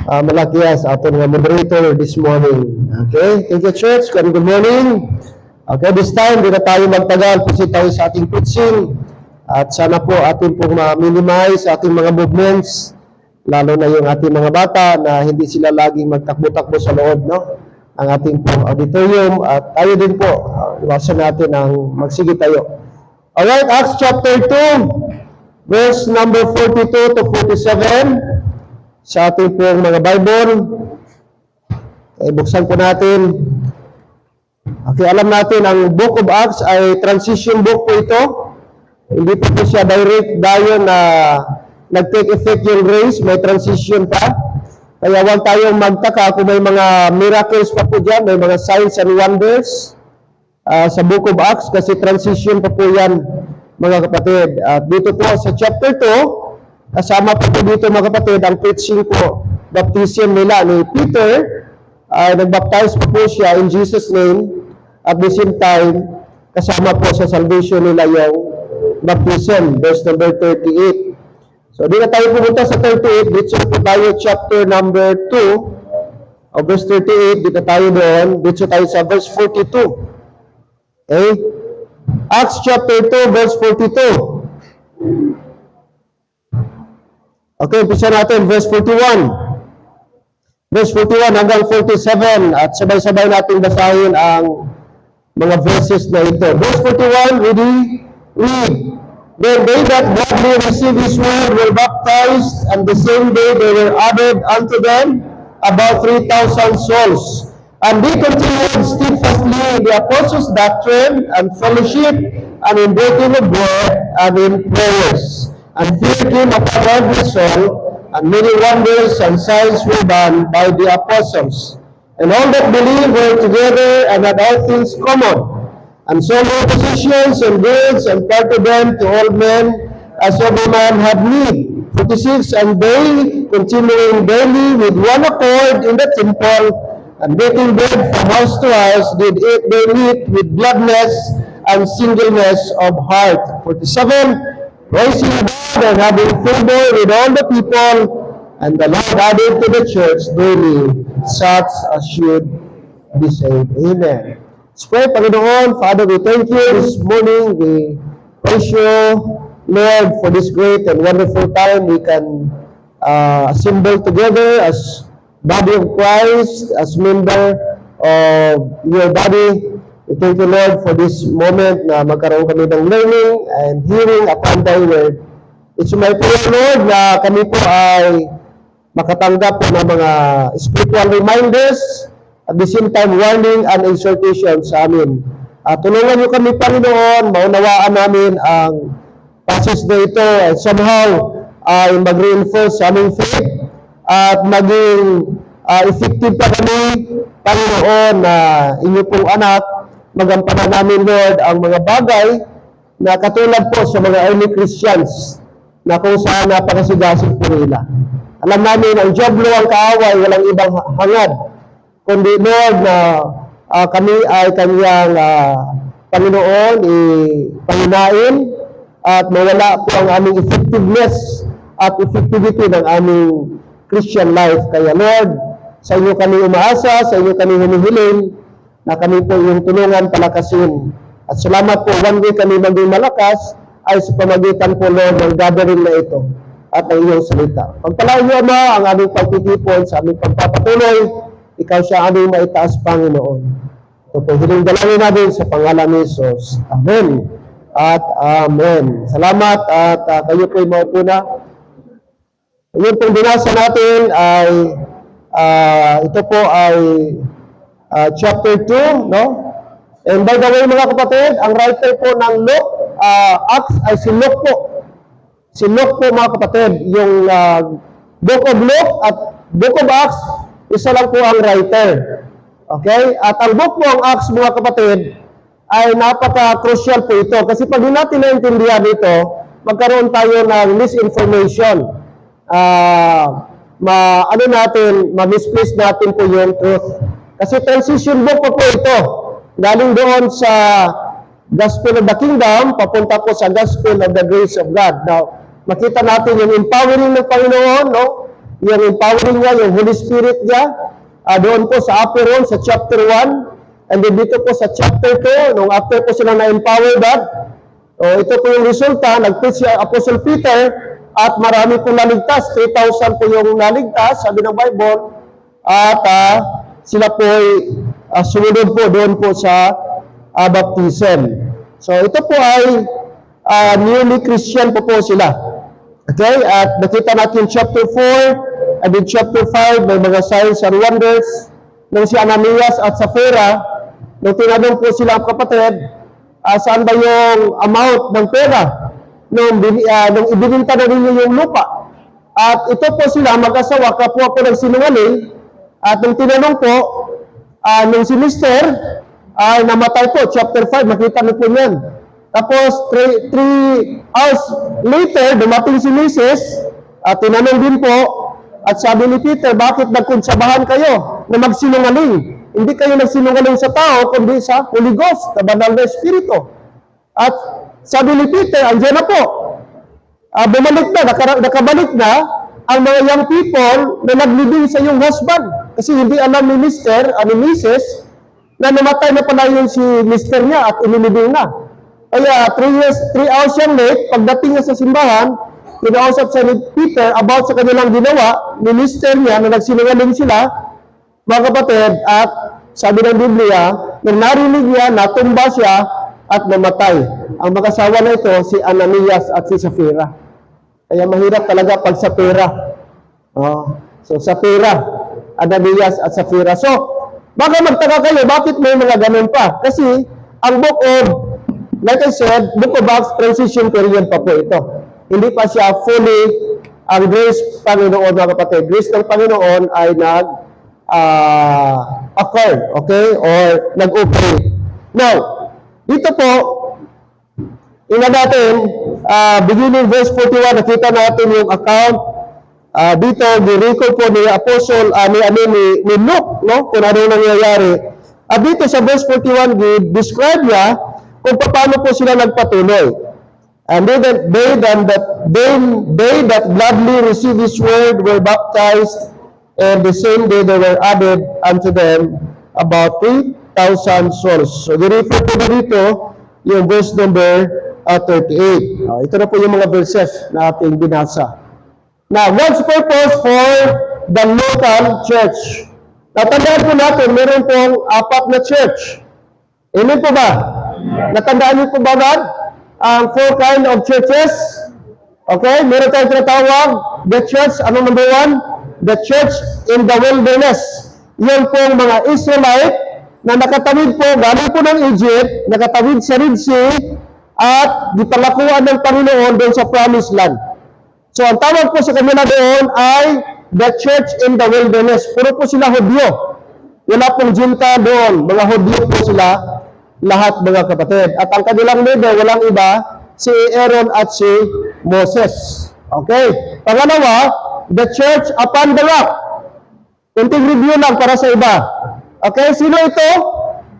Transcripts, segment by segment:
Malakias, aton nga moderator this morning. Okay? Thank you, church. Good morning. Okay, this time, di na tayo magtagal kasi tayo sa ating preaching. At sana po atin pong ma-minimize ating mga movements, lalo na yung ating mga bata na hindi sila laging magtakbo-takbo sa loob, no? Ang ating pong auditorium. At tayo din po, iwasan natin ang magsige tayo. Alright, Acts chapter 2, verse number 42 to 47. Sa ating pong mga Bible, buksan po natin. Okay, alam natin, ang Book of Acts ay transition book po ito. Hindi po siya direct dayon na nag-take effect yung grace, may transition pa. Kaya huwag tayong magtaka kung may mga miracles pa po dyan, may mga signs and wonders sa Book of Acts kasi transition pa po yan, mga kapatid. At dito po sa chapter 2, kasama po dito mga kapatid, ang preaching po, baptism nila ni Peter, nagbaptize po siya in Jesus' name, at the same time, kasama po sa salvation nila yung baptism, verse number 38. So, di na tayo pumunta sa 38, dito po tayo chapter number 2, verse 38, dito tayo doon, dito tayo sa verse 42. Okay? Acts chapter 2, verse 42. Okay, umpisa natin, verse 41. Verse 41 hanggang 47 at sabay-sabay natin basahin ang mga verses na ito. Verse 41, read. Then they that gladly received his word were baptized, and the same day they were added unto them about 3,000 souls. And they continued steadfastly in the apostles' doctrine and fellowship, and in breaking of bread, and in prayers. And fear came upon every soul, and many wonders and signs were done by the apostles. And all that believed were together and had all things common. And so were possessions and goods, and parted them to all men, as every man had need. 46, and they, continuing daily with one accord in the temple, and breaking bread from house to house, did eat their meat with gladness and singleness of heart. 47, praising God and having favor with all the people, and the Lord added to the church daily such as should be saved. Amen. Let's pray. Panginoon, Father, we thank you this morning. We praise you, Lord, for this great and wonderful time we can assemble together as body of Christ, as member of your body. We thank you, Lord, for this moment na magkaroon kami ng learning and hearing upon thy word. It's my prayer, Lord, na kami po ay makatanggap po ng mga spiritual reminders, at the same time, warning and exhortation sa amin. Tulungan niyo kami, Panginoon, maunawaan namin ang passage na ito and somehow ay mag-reinforce sa aming faith at maging effective pa kami, Panginoon, na inyo pong anak, magampanan namin, Lord, ang mga bagay na katulad po sa mga early Christians na kung saan napakasigasig po nila. Alam namin, ang joblo, ang kaaway, walang ibang hangad, kundi, Lord, na kami ay kanyang Panginoon, panginain at mawala po ang aming effectiveness at effectivity ng aming Christian life. Kaya, Lord, sa inyo kami umaasa, sa inyo kami humihiling, na kami po yung tulungan palakasin. At salamat po, one way kami maging malakas ay sa pamagitan po, Lord, ng gathering na ito at ng iyong salita. Pagpalain niyo, Ama, ang aming pagtitipon sa aming pagpapatuloy, ikaw siya aming maitaas, Panginoon. Ito po, hiling dalangin natin sa pangalan ni Jesus. Amen at Amen. Salamat at kayo po'y maupo na. Ngayon pong binasa natin ay ito po ay chapter 2, no? And by the way, mga kapatid, ang writer po ng Luke, Acts ay si Luke po. Si Luke po, mga kapatid, yung Book of Luke at Book of Acts, isa lang po ang writer. Okay? At ang book po, ang Acts, mga kapatid, ay napaka-crucial po ito. Kasi pag hindi natin naintindihan ito, magkaroon tayo ng misinformation. Ma-misplace natin po yung truth. Kasi transition book po ito. Galing doon sa Gospel of the Kingdom, papunta po sa Gospel of the Grace of God. Now, makita natin yung empowering ng Panginoon, no? yung empowering niya, yung Holy Spirit niya, doon po sa upper room, sa chapter 1, and then dito po sa chapter 2, nung after po sila na-empower that, ito po yung resulta, nag-preach si Apostle Peter, at marami po naligtas, 3,000 po yung naligtas, sabi ng Bible, at sila po ay sumunod po doon po sa baptism. So ito po ay newly Christian po sila. Okay, at nakita natin chapter 4, and in chapter 5, may mga signs and wonders ng si Ananias at Sapphira. Nung tinanong po sila kapatid, saan ba yung amount ng pera nung ibininta na ninyo yung lupa? At ito po sila, mag-asawa, kapwa po ng sinungaling. At nung tinanong po, nung si Mister, ay namatay po, chapter 5, makita niyo po yan. Tapos, 3 hours later, dumating si Mrs. At tinanong din po, at sabi ni Peter, bakit nagkonsabahan kayo na magsinungaling? Hindi kayo nagsinungaling sa tao, kundi sa Holy Ghost, sa banal na Espiritu. At sabi ni Peter, andyan na po. Bumalik na, nakabalik na ang mga young people na naglibing sa iyong husband. Kasi hindi alam ni Mr. ni Mrs. na namatay na pala yung si Mr. niya at inilibing na. Kaya 3 hours yung late, pagdating niya sa simbahan, kinausap sa ni Peter about sa kanilang ginawa ni Mr. niya na nagsinungaling sila, mga kapatid, at sabi ng Biblia, nang narinig niya, natumba siya at namatay. Ang mag-asawa na ito, si Ananias at si Sapphira. Kaya mahirap talaga pag sa pera. So Sapphira, Ananias at Sapphira. So, baka magtaka kayo, bakit may mga ganun pa? Kasi, ang book of, like I said, book of Acts, transition period pa po ito. Hindi pa siya fully, ang grace Panginoon, mga kapatid. Grace ng Panginoon ay occurred, okay? Or nag-operate. Now, dito po, ina natin, beginning verse 41, nakita natin yung account. Dito, ni-recall po ni Apostle, ni Luke, no? Kung ano nangyayari. At dito sa verse 41, describe niya kung paano po sila nagpatuloy. And they that gladly received His word were baptized, and the same day there were added unto them about 3,000 souls. So, di-refer po dito yung verse number 38. Ito na po yung mga verses na ating binasa. Now, what's purpose for the local church? Natandaan po natin, meron pong 4 na church. Amen po ba? Natandaan niyo po ba ba? Ang 4 kind of churches. Okay? Meron tayong tinatawag, the church, ano number 1? The church in the wilderness. Yan pong mga Israelite na nakatawid po, galing po ng Egypt, nakatawid sa Red Sea, at dipalakuan ng Panginoon doon sa Promised Land. So, ang tawag po sa kanila doon ay the church in the wilderness. Puro po sila Hudyo. Wala pong Gentile doon. Mga Hudyo po sila, lahat mga kapatid. At ang kanilang leader, walang iba, si Aaron at si Moses. Okay? Pangalawa, the church upon the rock. Kunting review lang para sa iba. Okay? Sino ito?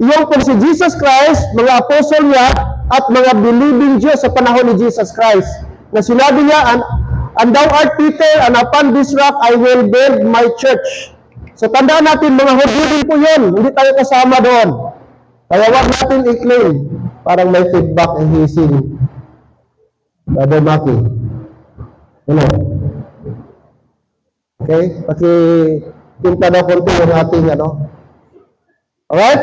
Yung po si Jesus Christ, mga apostle niya, at mga believing Jews sa panahon ni Jesus Christ. Na sinabi niya, and thou art Peter, and upon this rock I will build my church. So tandaan natin, mga Hudyo din po yun. Hindi tayo kasama doon. Kaya wag natin i-claim. Parang may feedback and hissing. Brother Maki. Ano? Okay? Paki-tinta na konti yung ating Alright?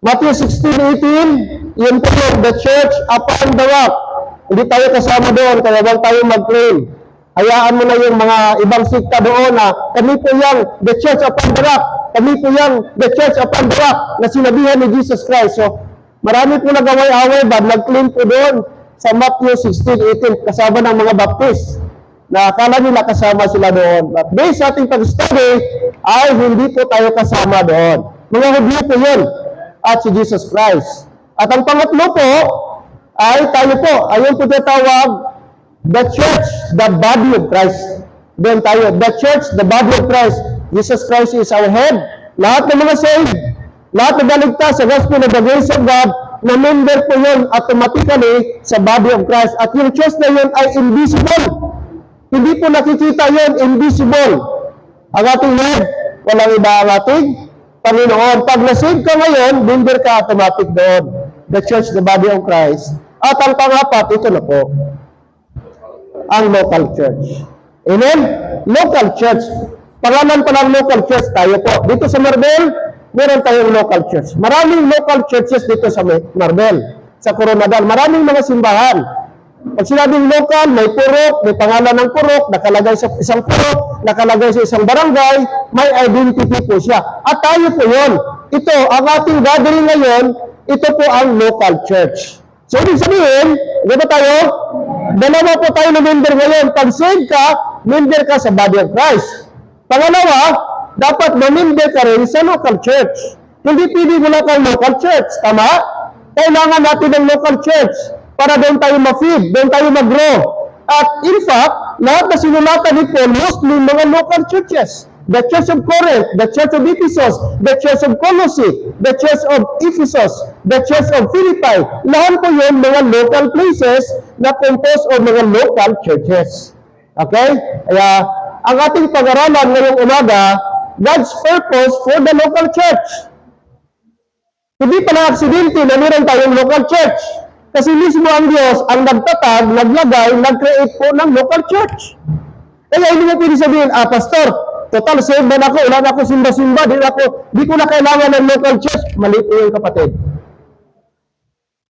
Matthew 16:18, yun po yung the church upon the rock. Hindi tayo kasama doon, kaya wag tayo mag-claim. Hayaan mo na yung mga ibang sikta doon na kami po yung the church upon the rock. Kami po yung the church upon the rock na sinabihan ni Jesus Christ. So, marami po nag-away-away ba? Nag-claim po doon sa Matthew 16:18 kasama ng mga Baptist na akala nila kasama sila doon. But based sa ating pag-study ay hindi po tayo kasama doon. Mga Hudyo po yun at si Jesus Christ. At ang pangatlo po ay tayo po. Ayun po tinatawag the church, the body of Christ. Then tayo, the church, the body of Christ. Jesus Christ is our head. Lahat ng mga saved, lahat ng naligtas sa gospel of the grace of God, na member po yun automatically sa body of Christ. At yung church na yun ay invisible. Hindi po nakikita yon, invisible. Ang ating Lord, walang iba ang ating Panginoon. Pag na-save ka ngayon, member ka automatic doon. The church, the body of Christ. At ang pangapat, ito na po, ang local church. Amen? Local church. Pangalan pa ng local church tayo po. Dito sa Marbel, meron tayong local church. Maraming local churches dito sa Marbel, sa Coronadal. Maraming mga simbahan. Pag sinabing local, may purok, may pangalan ng purok, nakalagay sa isang purok, nakalagay sa isang barangay, may identity po siya. At tayo po yun. Ito, ang ating gathering ngayon, ito po ang local church. So, ibig sabihin, di ba tayo? Dalawa po tayo na member ngayon. Pag save ka, member ka sa body of Christ. Pangalawa, dapat ma-member ka rin sa local church. Hindi pili wala kang local church. Tama? Kailangan natin ng local church para doon tayo ma-feed, doon tayo mag-grow. At in fact, lahat na sinulatan ni Paul, mostly mga local churches. The Church of Corinth, the Church of Ephesus, the Church of Colossae, the Church of Ephesus, the Church of Philippi. Lahat po yun mga local places na composed of mga local churches. Okay? Kaya, ang ating pag-aralan ngayong umaga, God's purpose for the local church. Hindi pala aksidente na meron tayong local church. Kasi mismo ang Diyos ang nagtatag, naglagay, nag-create po ng local church. Kaya hindi mo pwede sabihin, pastor, total save man ako, wala na ako simba-simba, di ko na kailangan ng local church. Mali po yun, kapatid.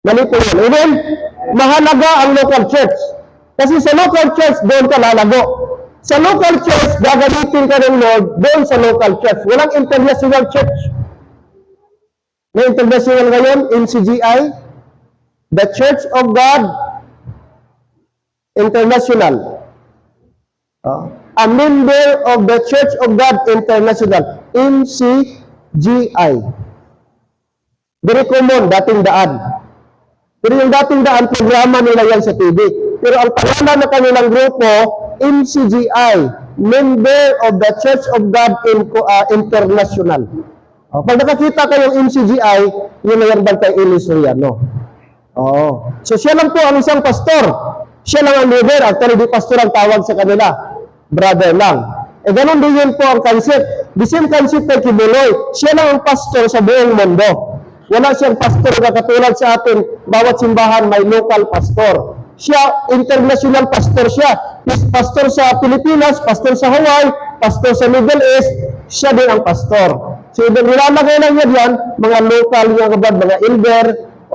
Mali po yun. Amen? Mahalaga ang local church. Kasi sa local church, doon ka lalago. Sa local church, gagamitin ka ng Lord doon sa local church. Walang international church. May international ngayon, MCGI, the Church of God International. A member of the Church of God International, MCGI. Very common, dating daan. Pero yung dating daan, programa nila yan sa TV. Pero ang pangalan na kanilang grupo, MCGI, Member of the Church of God International. Pag nakakita kayong MCGI, yun na yan bantay Ilisoriano. So siya lang po ang isang pastor. Siya lang ang leader. Actually, di pastor ang tawag sa kanila. Brother lang. Ganun din yun po ang concept. The same concept kay Kibuloy. Siya lang ang pastor sa buong mundo. Wala siyang pastor na katulad sa atin. Bawat simbahan may local pastor. Siya, international pastor siya. Pastor sa Pilipinas, pastor sa Hawaii, pastor sa Middle East, siya din ang pastor. So, nilalagay lang niya diyan, mga local niya kabad, mga elder,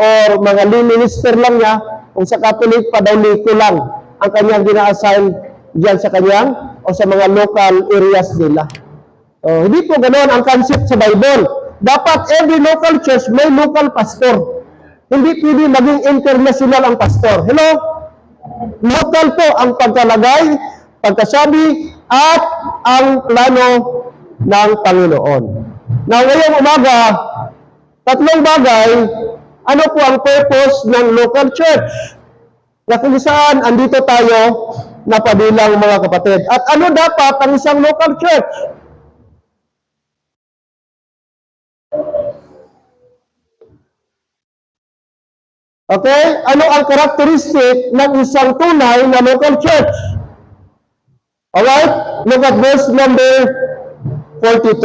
or mga lay minister lang niya, kung sa Catholic pa daw liko lang ang kanyang gina-assign diyan sa kanyang o sa mga local areas nila. Hindi po ganoon ang concept sa Bible. Dapat every local church may local pastor. Hindi pwede maging international ang pastor. Hello? Local po ang pagkalagay, pagkasabi, at ang plano ng Panginoon. Now, ngayong umaga, tatlong bagay. Ano po ang purpose ng local church? Na kung saan andito tayo napabilang mga kapatid. At ano dapat ang isang local church? Okay? Ano ang karakteristik ng isang tunay na local church? Alright? Look at verse number 42.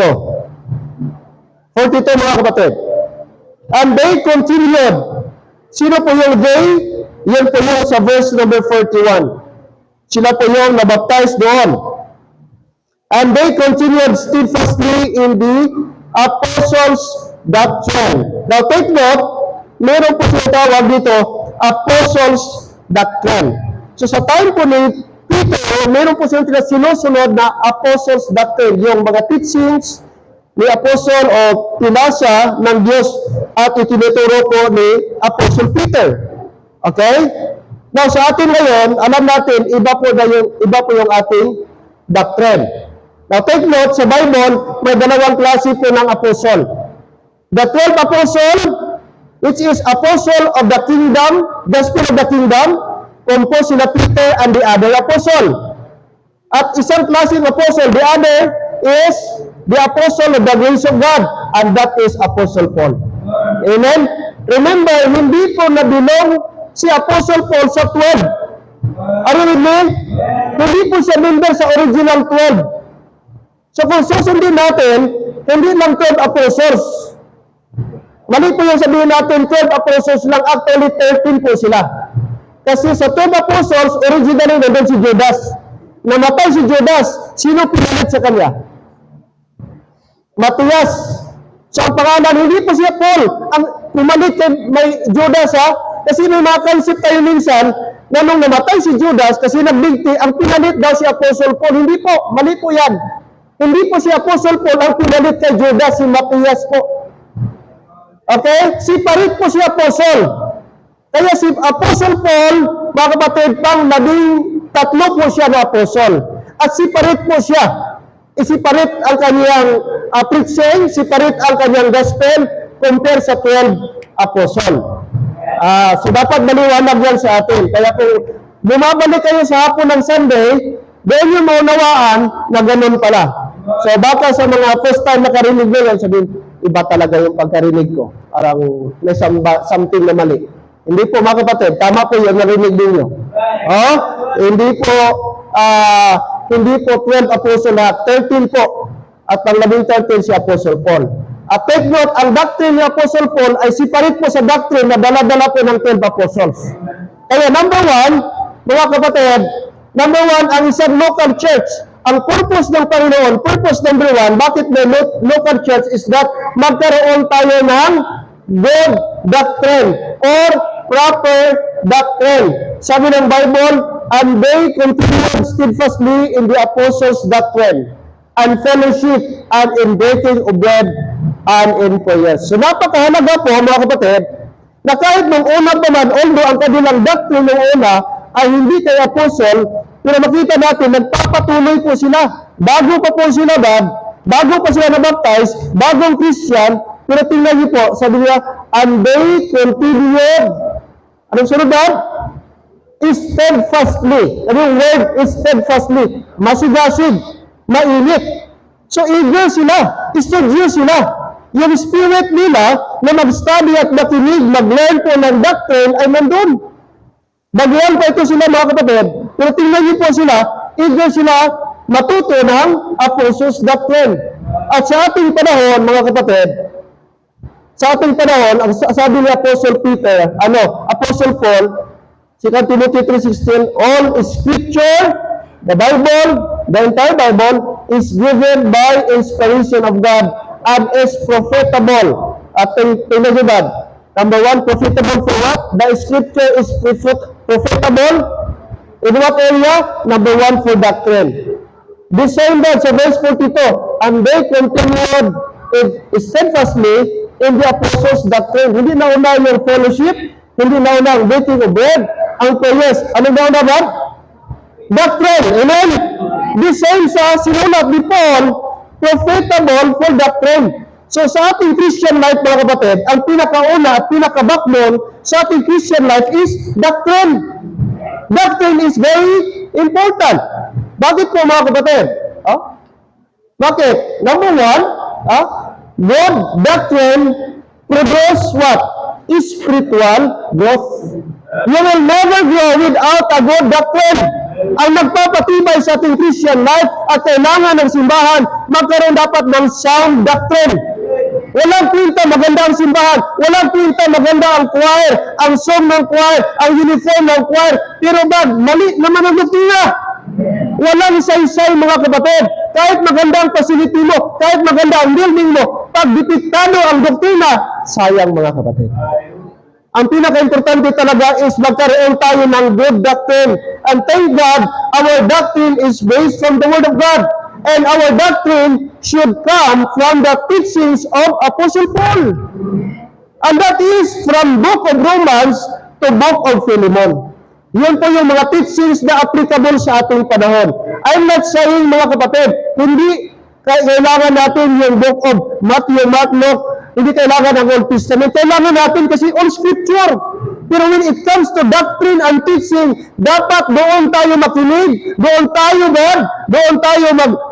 42 mga kapatid. And they continued. Sino po yung they? Yan po yung sa verse number 41. Sila po yung nabaptize doon. And they continued steadfastly in the apostles' doctrine. Now take note, meron po siya tawag dito, apostles' doctrine. So sa time po ni Peter, meron po siya sinusunod na apostles' doctrine. Yung mga teachings ni Apostle o pinasa ng Diyos at itinuturo po ni Apostle Peter. Okay? Now, sa atin ngayon, alam natin, iba po yung ating doctrine. Now, take note, sa Bible, may dalawang klase po ng apostle. The 12 apostle, which is apostle of the kingdom, gospel of the kingdom, composed sila Peter and the other apostle. At isang klase ng apostle, the other is the apostle of the grace of God, and that is Apostle Paul. Amen? Remember, hindi po na-belong si Apostle Paul sa 12. Are you with me? Hindi po siya member sa original 12. So kung susundin natin, hindi lang 12 apostles. Mali po yung sabihin natin, 12 apostles lang, actually 13 po sila. Kasi sa 12 apostles, originally nandun si Judas. Namatay si Judas, sino pinalit sa kanya? Matias. So ang pangalan, hindi po siya Paul. Ang pumalit kay may Judas ha, kasi may mga concept tayo minsan, na nung namatay si Judas, kasi nagbigti, ang pinalit daw si Apostle Paul. Hindi po, mali po yan. Hindi po si Apostle Paul ang pinalit kay Judas, si Matias po. Okay? Separate po si Apostle. Kaya si Apostle Paul, mga kapatid, pang tatlo po siya na Apostle. At separate po siya. I-separate ang kanyang preaching, separate ang kanyang gospel, compare sa 12 Apostle. So dapat maliwanag yan sa atin. Kaya kung bumabalik kayo sa hapon ng Sunday, doon yung maunawaan na ganun pala. So baka sa mga first time nakarinig nyo yan, sabihin, iba talaga yung pagkarinig ko. Parang may something na mali. Hindi po mga kapatid, tama po yung narinig ninyo. Hindi po 12 apostle lahat, 13 po. At ang 13 si Apostle Paul. At take note, ang doctrine ni Apostle Paul ay separate po sa doctrine na dala-dala po ng 12 apostles. Kaya number 1, mga kapatid, number 1, ang isang local church. Ang purpose ng Panginoon, purpose number 1, bakit may local church is that magkaroon tayo ng good doctrine or proper doctrine. Sabi ng Bible, and they continued steadfastly in the apostles' doctrine and fellowship and in breaking of bread and in prayers. So napakahalaga po mga kapatid, na kahit nung una pa man, although ang kanilang doctrine nung una ay hindi kay apostle, pero makita natin, nagpapatuloy po sila. Bago pa po sila bago pa sila nabaptize, bagong Christian, pero tingnan niyo po, sabi niya, and they continued, anong sunod doon? Steadfastly. Anong word is steadfastly? Masigasig, mainit. So eager sila, studious sila. Yung spirit nila na mag-study at makinig, mag-learn po ng doctrine ay nandun. Baguhan pa ito sila mga kapatid, pero tingnan niyo po sila, eager sila matuto ng apostles' doctrine. At sa ating panahon, mga kapatid, sa ating panahon, ang sabi ni Apostle Peter, Apostle Paul, 2 Timothy 3:16, all scripture, the Bible, the entire Bible, is given by inspiration of God and is profitable. At tingnan niyo ba? Number 1, profitable for what? The scripture is profitable. In what area? Number 1, for doctrine. The same that sa verse 42, and they continued steadfastly in the apostles' doctrine. Hindi nauna yung fellowship, hindi nauna ang breaking of bread, ang prayers. Ano nauna ba? Doctrine. Amen? The same sa sinulat ni Paul, profitable for doctrine. So sa ating Christian life, mga kapatid, ang pinakauna at pinaka-backbone sa ating Christian life is doctrine. Doctrine is very important. Bakit po mga kapatid? Bakit? Number 1, good doctrine produce what? Spiritual growth. You will never grow without a good doctrine. Ang nagpapatibay sa ating Christian life at kailangan ng simbahan, magkaroon dapat ng sound doctrine. Walang kwenta maganda ang simbahan, walang kwenta maganda ang choir, ang song ng choir, ang uniform ng choir, pero mali naman ang doktrina. Walang saysay mga kapatid. Kahit maganda ang facility mo, kahit maganda ang building mo, pag depektado ang doktrina, sayang mga kapatid. Ang pinaka-importante talaga is magkaroon tayo ng good doctrine. And thank God, our doctrine is based from the Word of God. And our doctrine should come from the teachings of Apostle Paul. And that is from Book of Romans to Book of Philemon. Yun po yung mga teachings na applicable sa ating panahon. I'm not saying mga kapatid, hindi kailangan natin yung Book of Matthew, Mark, Luke, hindi kailangan ng Old Testament. Kailangan natin kasi all Scripture. Pero when it comes to doctrine and teaching, dapat doon tayo makinig, doon tayo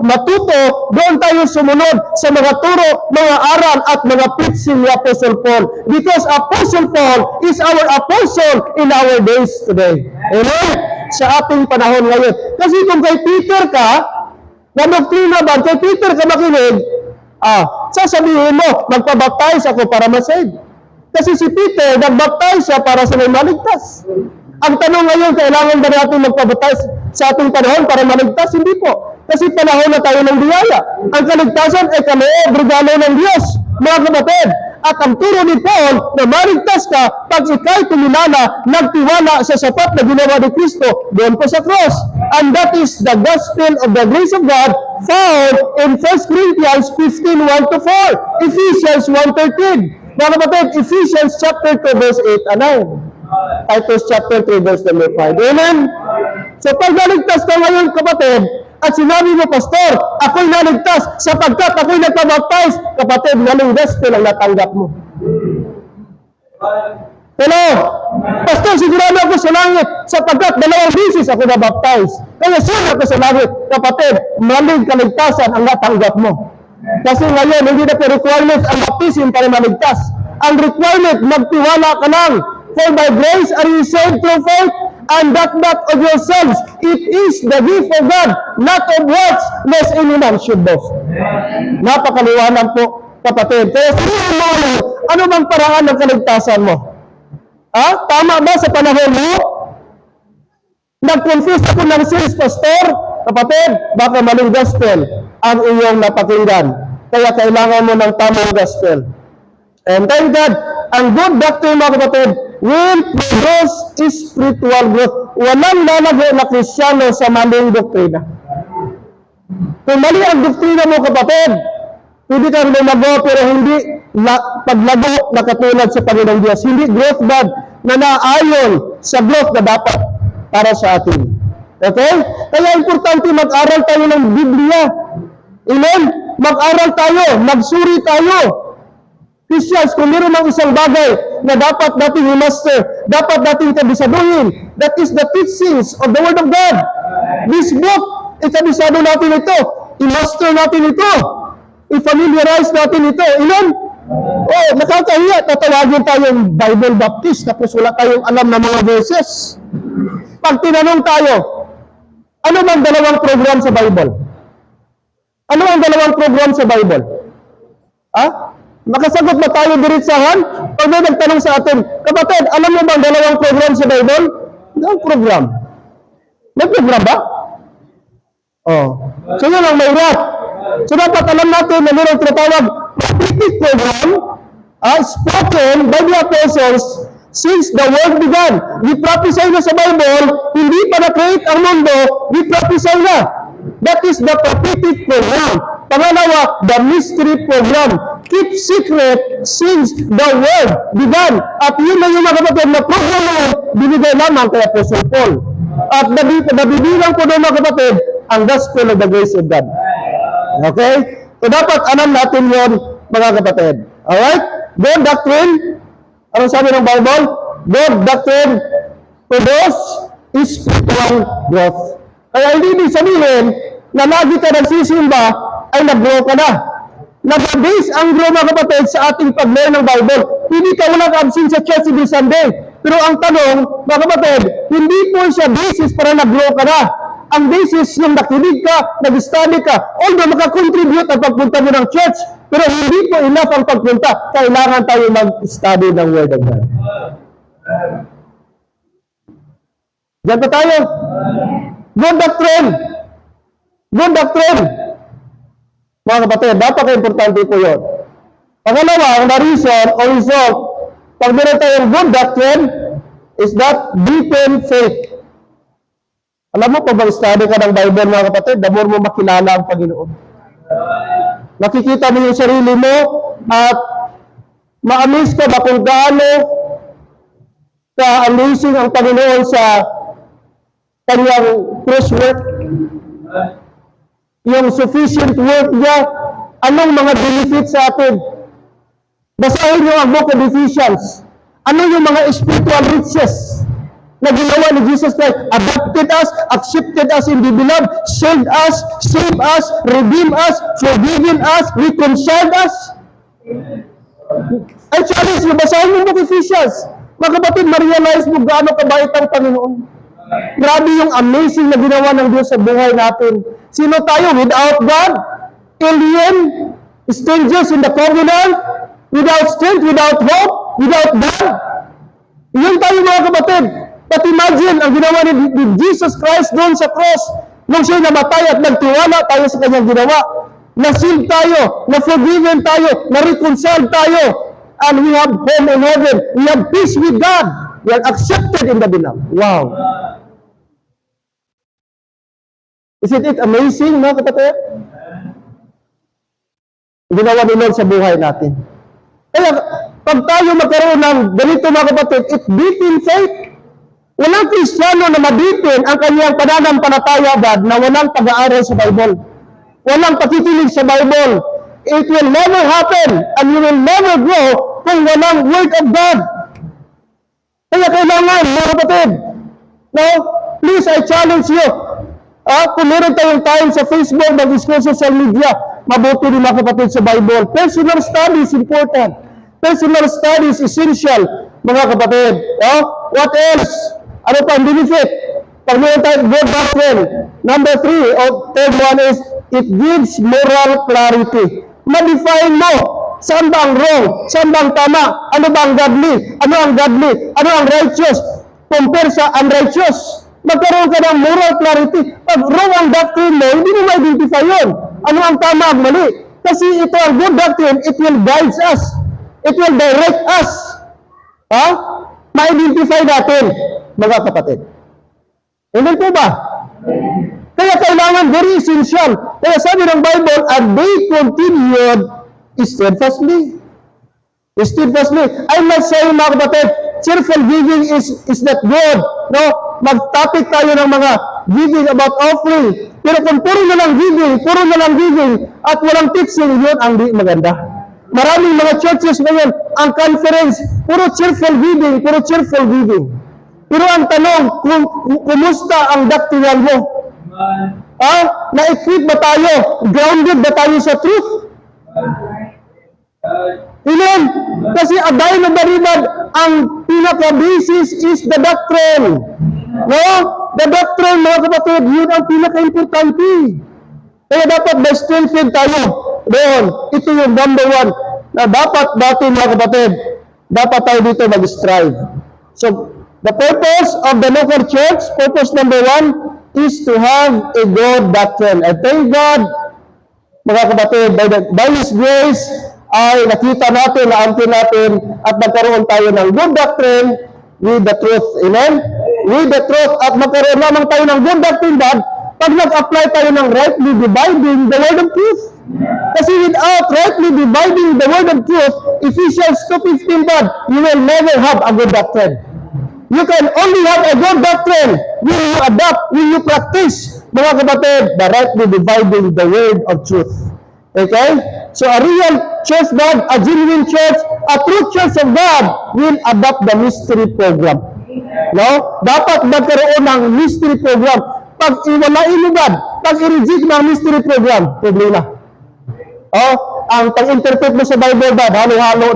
matuto, doon tayo sumunod sa mga turo, mga aral at mga preaching ni Apostle Paul. Because Apostle Paul is our apostle in our days today. Amen? sa ating panahon ngayon. Kasi kung kay Peter ka, na doktrina ba, kay Peter ka makinig, sasabihin mo, magpabaptize ako para masave. Kasi si Peter, nagbaptize siya para sa may maligtas. Ang tanong ngayon, kailangan ba natin magpabaptize sa ating panahon para maligtas? Hindi po. Kasi panahon na tayo ng biyaya. Ang kaligtasan ay kaloob, regalo ng Diyos, mga kapatid. At ang turo ni Paul na maligtas ka pag ikaw'y tumilala, nagtiwala sa sapat na ginawa ni Kristo doon po sa cross. And that is the gospel of the grace of God found in 1 Corinthians 15:1-4, Ephesians 1:13. Mga kapatid, Ephesians chapter 2 verse 8 and 9. Titus chapter 3 verse number 5. Amen? So pag naligtas ka ngayon kapatid, at sinabi mo, Pastor, ako'y naligtas sapagkat ako'y nagpabaptize. Kapatid, maling gospel ang natanggap mo. Hello? Pastor, sigurado ako sa langit sapagkat 2 beses ako nabaptize. Kaya sure ako sa langit. Kapatid, maling kaligtasan ang natanggap mo. Kasi ngayon, hindi na po requirement ang baptism para maligtas. Ang requirement, magtiwala ka lang. For by grace are you saved through faith, and that not of yourselves. It is the gift of God, not of works, lest any man should boast. Napakaliwanag po, kapatid. Kaya sabihin mo, ano bang paraan ng kaligtasan mo? Tama ba sa panahon mo? Nag-confess ako ng sins, Pastor? Kapatid, baka maling gospel ang iyong napakinggan. Kaya kailangan mo ng tamang gospel. And thank God, ang good doctrine, mga kapatid, will produce spiritual growth. Walang lalago na Kristiyano sa maling doktrina. Kung mali ang doktrina mo, kapatid, pwede kang lumago pero hindi paglago na katulad sa Panginoong Diyos. Hindi growth God na naayon sa growth na dapat para sa atin. Okay? Kaya importante mag-aral tayo ng Biblia. Amen? Mag-aral tayo, magsuri tayo. Christians, kung meron ng isang bagay na dapat nating i-master, dapat nating kabisaduhin, that is the teachings of the Word of God. This book, ikabisado natin ito, i-master natin ito, i-familiarize natin ito. Amen? Nakakahiya, tatawagin tayong Bible Baptist, tapos wala tayong alam na mga verses. Pag tinanong tayo, ano bang dalawang program sa Bible? Ano ang dalawang program sa Bible? Makasagot ba tayo diretsahan? Pag may nagtanong sa atin, kapatid, alam mo bang dalawang program sa Bible? Dalawang program. May program ba? So yun ang may rap. So dapat alam natin na mayroong tinatawag prophetic program spoken by the apostles since the world began. We prophesy na sa Bible, hindi pa na-create ang mundo, we prophesy na. That is the prophetic program. Pangalawa, the mystery program. Keep secret since the world began. At yun na yung mga kapatid na program na yun, binigay lamang kay Apostle Paul. At nabibilang ko doon mga kapatid, ang gospel of the grace of God. Okay? So dapat alam natin yun, mga kapatid. Alright? Good doctrine. Anong sabi ng Bible? Good doctrine produce spiritual growth. Kaya hindi ibig sabihin na lagi ka nagsisimba ay nag-grow ka na. Nag-base ang grow, mga kapatid, sa ating pag-learn ng Bible. Hindi ka walang absent sa church every Sunday. Pero ang tanong, mga kapatid, hindi po siya basis para nag-grow ka na. Ang basis yung nakinig ka, nag-study ka, although makakontribute ang pagpunta mo ng church, pero hindi po enough ang pagpunta. Kailangan tayo mag-study ng Word of God. Diyan pa tayo. Good doctrine. Good doctrine. Mga kapatid, napaka-importante po yun. Pangalawa, ang reason o result, pag meron tayong good doctrine, is that deepen faith. Alam mo, pag mag-study ka ng Bible, mga kapatid, the more mo makilala ang Panginoon. Nakikita mo yung sarili mo, at ma-amaze ka ba kung gaano ka-amazing ang Panginoon sa kanyang cross work, yung sufficient work niya, anong mga benefits sa atin. Basahin niyo ang book of Ephesians. Ano yung mga spiritual riches na ginawa ni Jesus Christ? Adopted us, accepted us in the beloved, saved us, redeemed us, forgiven us, reconciled us. I challenge you, basahin mo ang book of Ephesians. Mga kapatid, ma-realize mo gaano kabait ang Panginoon. Grabe yung amazing na ginawa ng Diyos sa buhay natin. Sino tayo without God? Alien? Strangers in the covenant? Without strength, without hope, without God? Yun tayo mga kapatid. But imagine, ang ginawa ni Jesus Christ doon sa cross, nung siya namatay at nagtiwala tayo sa kanyang ginawa. Na-seal tayo, na-forgiven tayo, na-reconcile tayo, and we have home in heaven. We have peace with God. We are accepted in the beloved. Wow. Isn't it amazing, mga kapatid? Ginawa ni Lord sa buhay natin. Kaya, pag tayo magkaroon ng ganito, mga kapatid, it deep in faith. Walang Kristiyano na mabitin ang kanyang pananampalataya, God, na walang pag-aaral sa Bible. Walang pakikinig sa Bible. It will never happen and you will never grow kung walang Word of God. Kaya kailangan, mga kapatid, no? Please, I challenge you. Kung meron tayong time sa Facebook, mag-discuss social media, mabuti rin mga kapatid sa Bible. Personal study is important. Personal study is essential, mga kapatid. What else? Ano pa ang benefit? Pag meron tayong good doctrine. Number 3, or third one is, it gives moral clarity. Ma-define mo, saan ba ang wrong? Saan ba ang tama? Ano ba ang godly? Ano ang godly? Ano ang righteous? Compare sa unrighteous. Magkaroon ka ng moral clarity. Pag wrong ang doctrine mo, hindi mo ma-identify yun. Ano ang tama at mali? Kasi ito ang good doctrine, it will guide us. It will direct us. Ma-identify natin, mga kapatid. Hindi po ba? Kaya kailangan very essential. Kaya sabi ng Bible, and they continued steadfastly. Steadfastly. I'm not saying, mga kapatid, cheerful giving is not good. No? Mag-topic tayo ng mga giving about offering. Pero kung puro na lang giving, at walang teaching, yun ang di maganda. Maraming mga churches ngayon, ang conference, puro cheerful giving. Pero ang tanong, kumusta ang doctrinal mo? Na-equip ba tayo? Grounded ba tayo sa truth? Amen? Kasi at dahil na baribad, ang pinaka-basis is the doctrine. No? The doctrine, mga kapatid, yun ang pinaka-importante. Kaya dapat by strengthen tayo doon. Ito yung number 1 na dapat natin, mga kapatid, dapat tayo dito mag-strive. So, the purpose of the local church, purpose number 1, is to have a good doctrine. And thank God, mga kapatid, by His grace, ay nakita natin, naamtin natin, at nagkaroon tayo ng good doctrine with the truth. Amen? With the truth. At magkaroon lamang tayo ng good doctrine, God, pag nag-apply tayo ng rightly dividing the word of truth. Kasi without rightly dividing the word of truth, Ephesians 2:15, God, you will never have a good doctrine. You can only have a good doctrine when you adopt, when you practice, mga kapatid, the rightly dividing the word of truth. Okay? So a real church God, a genuine church, a true church of God will adopt the mystery program. No? Dapat magkaroon ng mystery program. Pag iwalain mo God, pag i-reject ng mystery program, problema. Ang pag-interpret mo sa Bible ba, halo-halo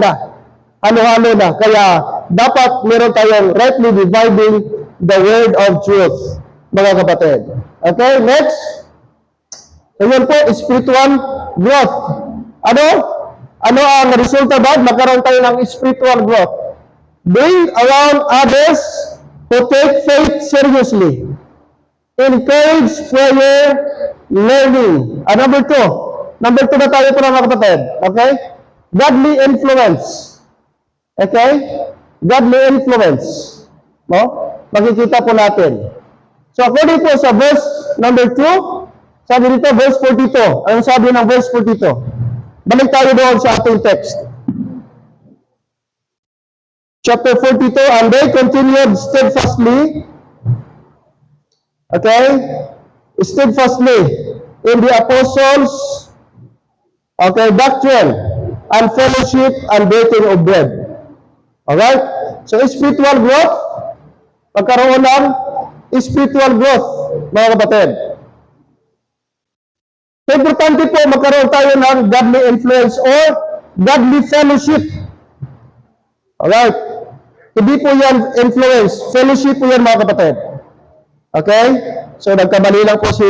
na. Kaya dapat meron tayong rightly dividing the word of truth, mga kapatid. Okay, next. Ngayon po, spiritual growth. Ano ang resulta ba? Magkaroon tayo ng spiritual growth. Bring around others who take faith seriously. Encourage prayer, learning. Number 2 na tayo po mga kapatid. Okay? Godly influence. Okay? Godly influence. No? Makikita po natin. So according po sa verse number 2, sabi dito verse 42. Anong sabi ng verse 42? Balik tayo doon sa ating text. Chapter 42, and they continued steadfastly. Okay? Steadfastly in the apostles, doctrine, and fellowship, and breaking of bread. Alright? So, spiritual growth, pagkaroon ng spiritual growth, mga kapatid. Importante po, magkaroon tayo ng godly influence or godly fellowship. Alright? Hindi po yan influence, fellowship po yan, mga kapatid. Okay? So, nagkamali lang po si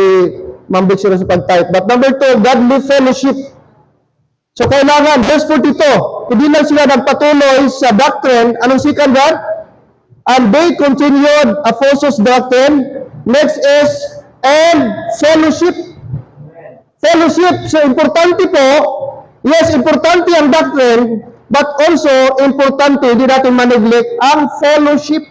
Ma'am Bixiro sa pag-type. But number 2, godly fellowship. So, kailangan, verse 42, hindi lang sila nagpatuloy sa doctrine. Anong second God? And they continued a false doctrine. Next is, and fellowship. Fellowship. So, importante po, yes, importante ang doctrine, but also, importante, hindi natin maneglect ang fellowship.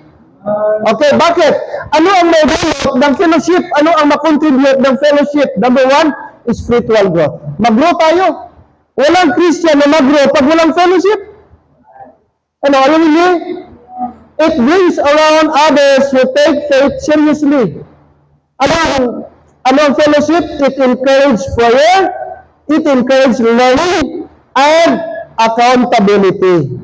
Okay, bakit? Ano ang may dulot ng fellowship? Ano ang makontribute ng fellowship? Number 1, spiritual growth. Mag-grow tayo. Walang Christian na mag-grow pag walang fellowship. Ano, are you with me? It brings around others who take faith seriously. Ano ang fellowship? It encourages prayer, it encourages learning, and accountability.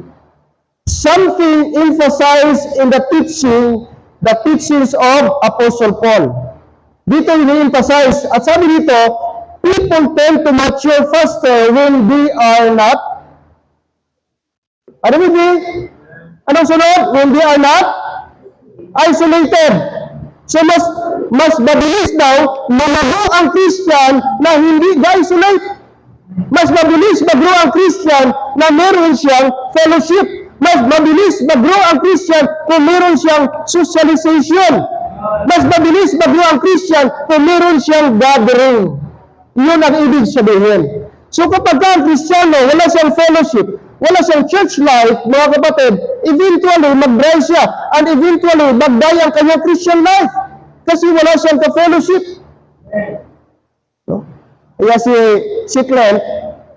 Something emphasized in the teachings of Apostle Paul. Dito ini-emphasize, at sabi dito, people tend to mature faster when they are not. Ano ba? Anong sunod? When they are not isolated. So mas mabilis daw na mag-grow ang Christian na hindi ga-isolate. Mas mabilis mag-grow ang Christian na meron siyang fellowship. Mas mabilis mag-grow ang Christian kung meron siyang socialization. Mas mabilis mag-grow ang Christian kung meron siyang gathering. Yun ang ibig sabihin. So kapag ang Kristiyano, wala siyang fellowship, wala siyang church life, mga kapatid, eventually mag-dry siya, and eventually mag-die ang kanyang Christian life. Kasi wala siyang ka-fellowship. No? Kaya si Clint,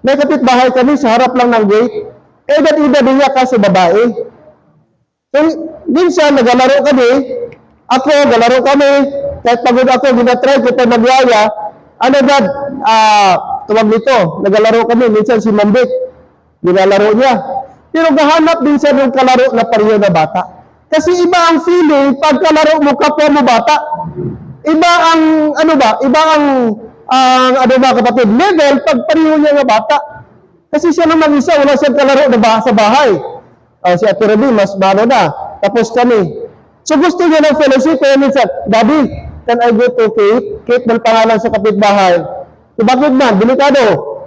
may kapitbahay kami sa harap lang ng gate, edad-edad niya kasi babae. So, minsan, nagalaro kami, ako, galaro kami, kahit pagod ako, ginatry ko tayo magyaya, ano dad, tawag nito, nagalaro kami, minsan si Mambik, ginalaro niya. Pero gahanap din siya ng kalaro na pareho na bata. Kasi iba ang feeling pag kalaro mo kapwa mo bata. Iba ang, iba ang kapatid, level pag pareho niya nga bata. Kasi siya naman isa, wala siyang kalaro na sa bahay. Si Ate Ruby, mas bano na. Tapos kami. So gusto niya ng fellowship, kaya minsan, Daddy, can I go to Kate? Kate ng pangalan sa kapitbahay. So bakit man? Delikado.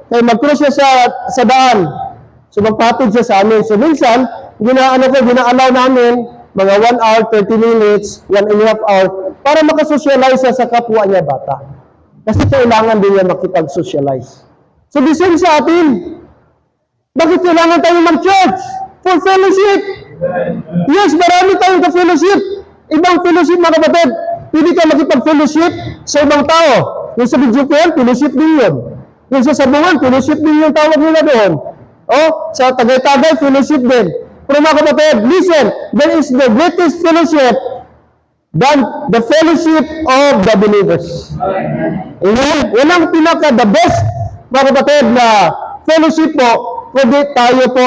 Kaya mag-cross siya sa daan. So magpatid siya sa amin. So minsan, gina-allow namin mga 1 hour, 30 minutes, 1.5 hour, para makasocialize siya sa kapwa niya bata. Kasi kailangan din niya makipag-socialize. So the same sa atin. Bakit kailangan tayo mag-church? For fellowship. Yes, marami tayong ka-fellowship. Ibang fellowship, mga kapatid. Hindi ka makipag-fellowship sa ibang tao. Yung sa video ko yan, fellowship din yun. Yung sa sabungan, fellowship din yung tawag nila doon. Sa Tagay-Tagay, fellowship din. Pero mga kapatid, listen, there is the greatest fellowship than the fellowship of the believers. Amen? Walang the best, mga kapatid, na fellowship po, kundi tayo po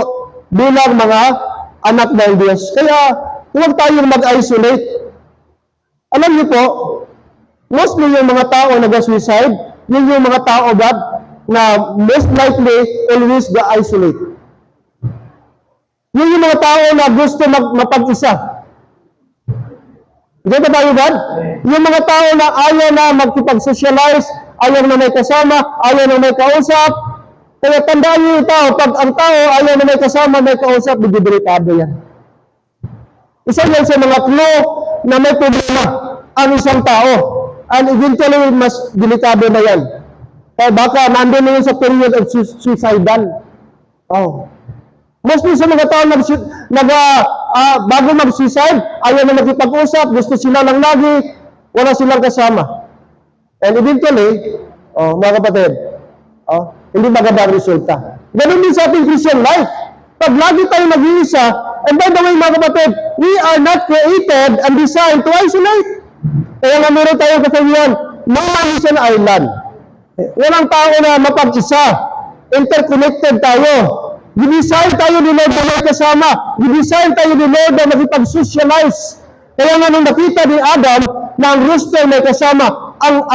bilang mga anak ng Diyos. Kaya, huwag tayong mag-isolate. Alam niyo po, mostly yung mga tao nag-suicide, yun yung mga tao, God, na most likely always ga-isolate. Yun yung mga tao na gusto mapag-isa. Hindi ba tayo, God? Yung mga tao na ayaw na magkipag-socialize, ayaw na may kasama, ayaw na may kausap. Kaya tandaan niyo yung tao, pag ang tao ayaw na may kasama, may kausap, delikado yan. Isa yan sa mga clue na may problema ang isang tao. And eventually, mas delikado na yan. Kaya baka nandun na yun sa period of suicidal. Mostly sa mga tao bago mag-suicide, ayaw na makipag-usap, gusto sila lang lagi, wala silang kasama. And eventually, mga kapatid, hindi maganda ang resulta. Ganun din sa ating Christian life. Pag lagi tayo nag-iisa, and by the way, mga kapatid, we are not created and designed to isolate. Kaya nga meron tayong kasabihan, no man is an island. Walang tao na mapag-isa. Interconnected tayo. Gidesign tayo ni Lord na may kasama. Gidesign tayo ni Lord na makipag-socialize. Kaya nga nung nakita ni Adam na ang rooster may kasama, ang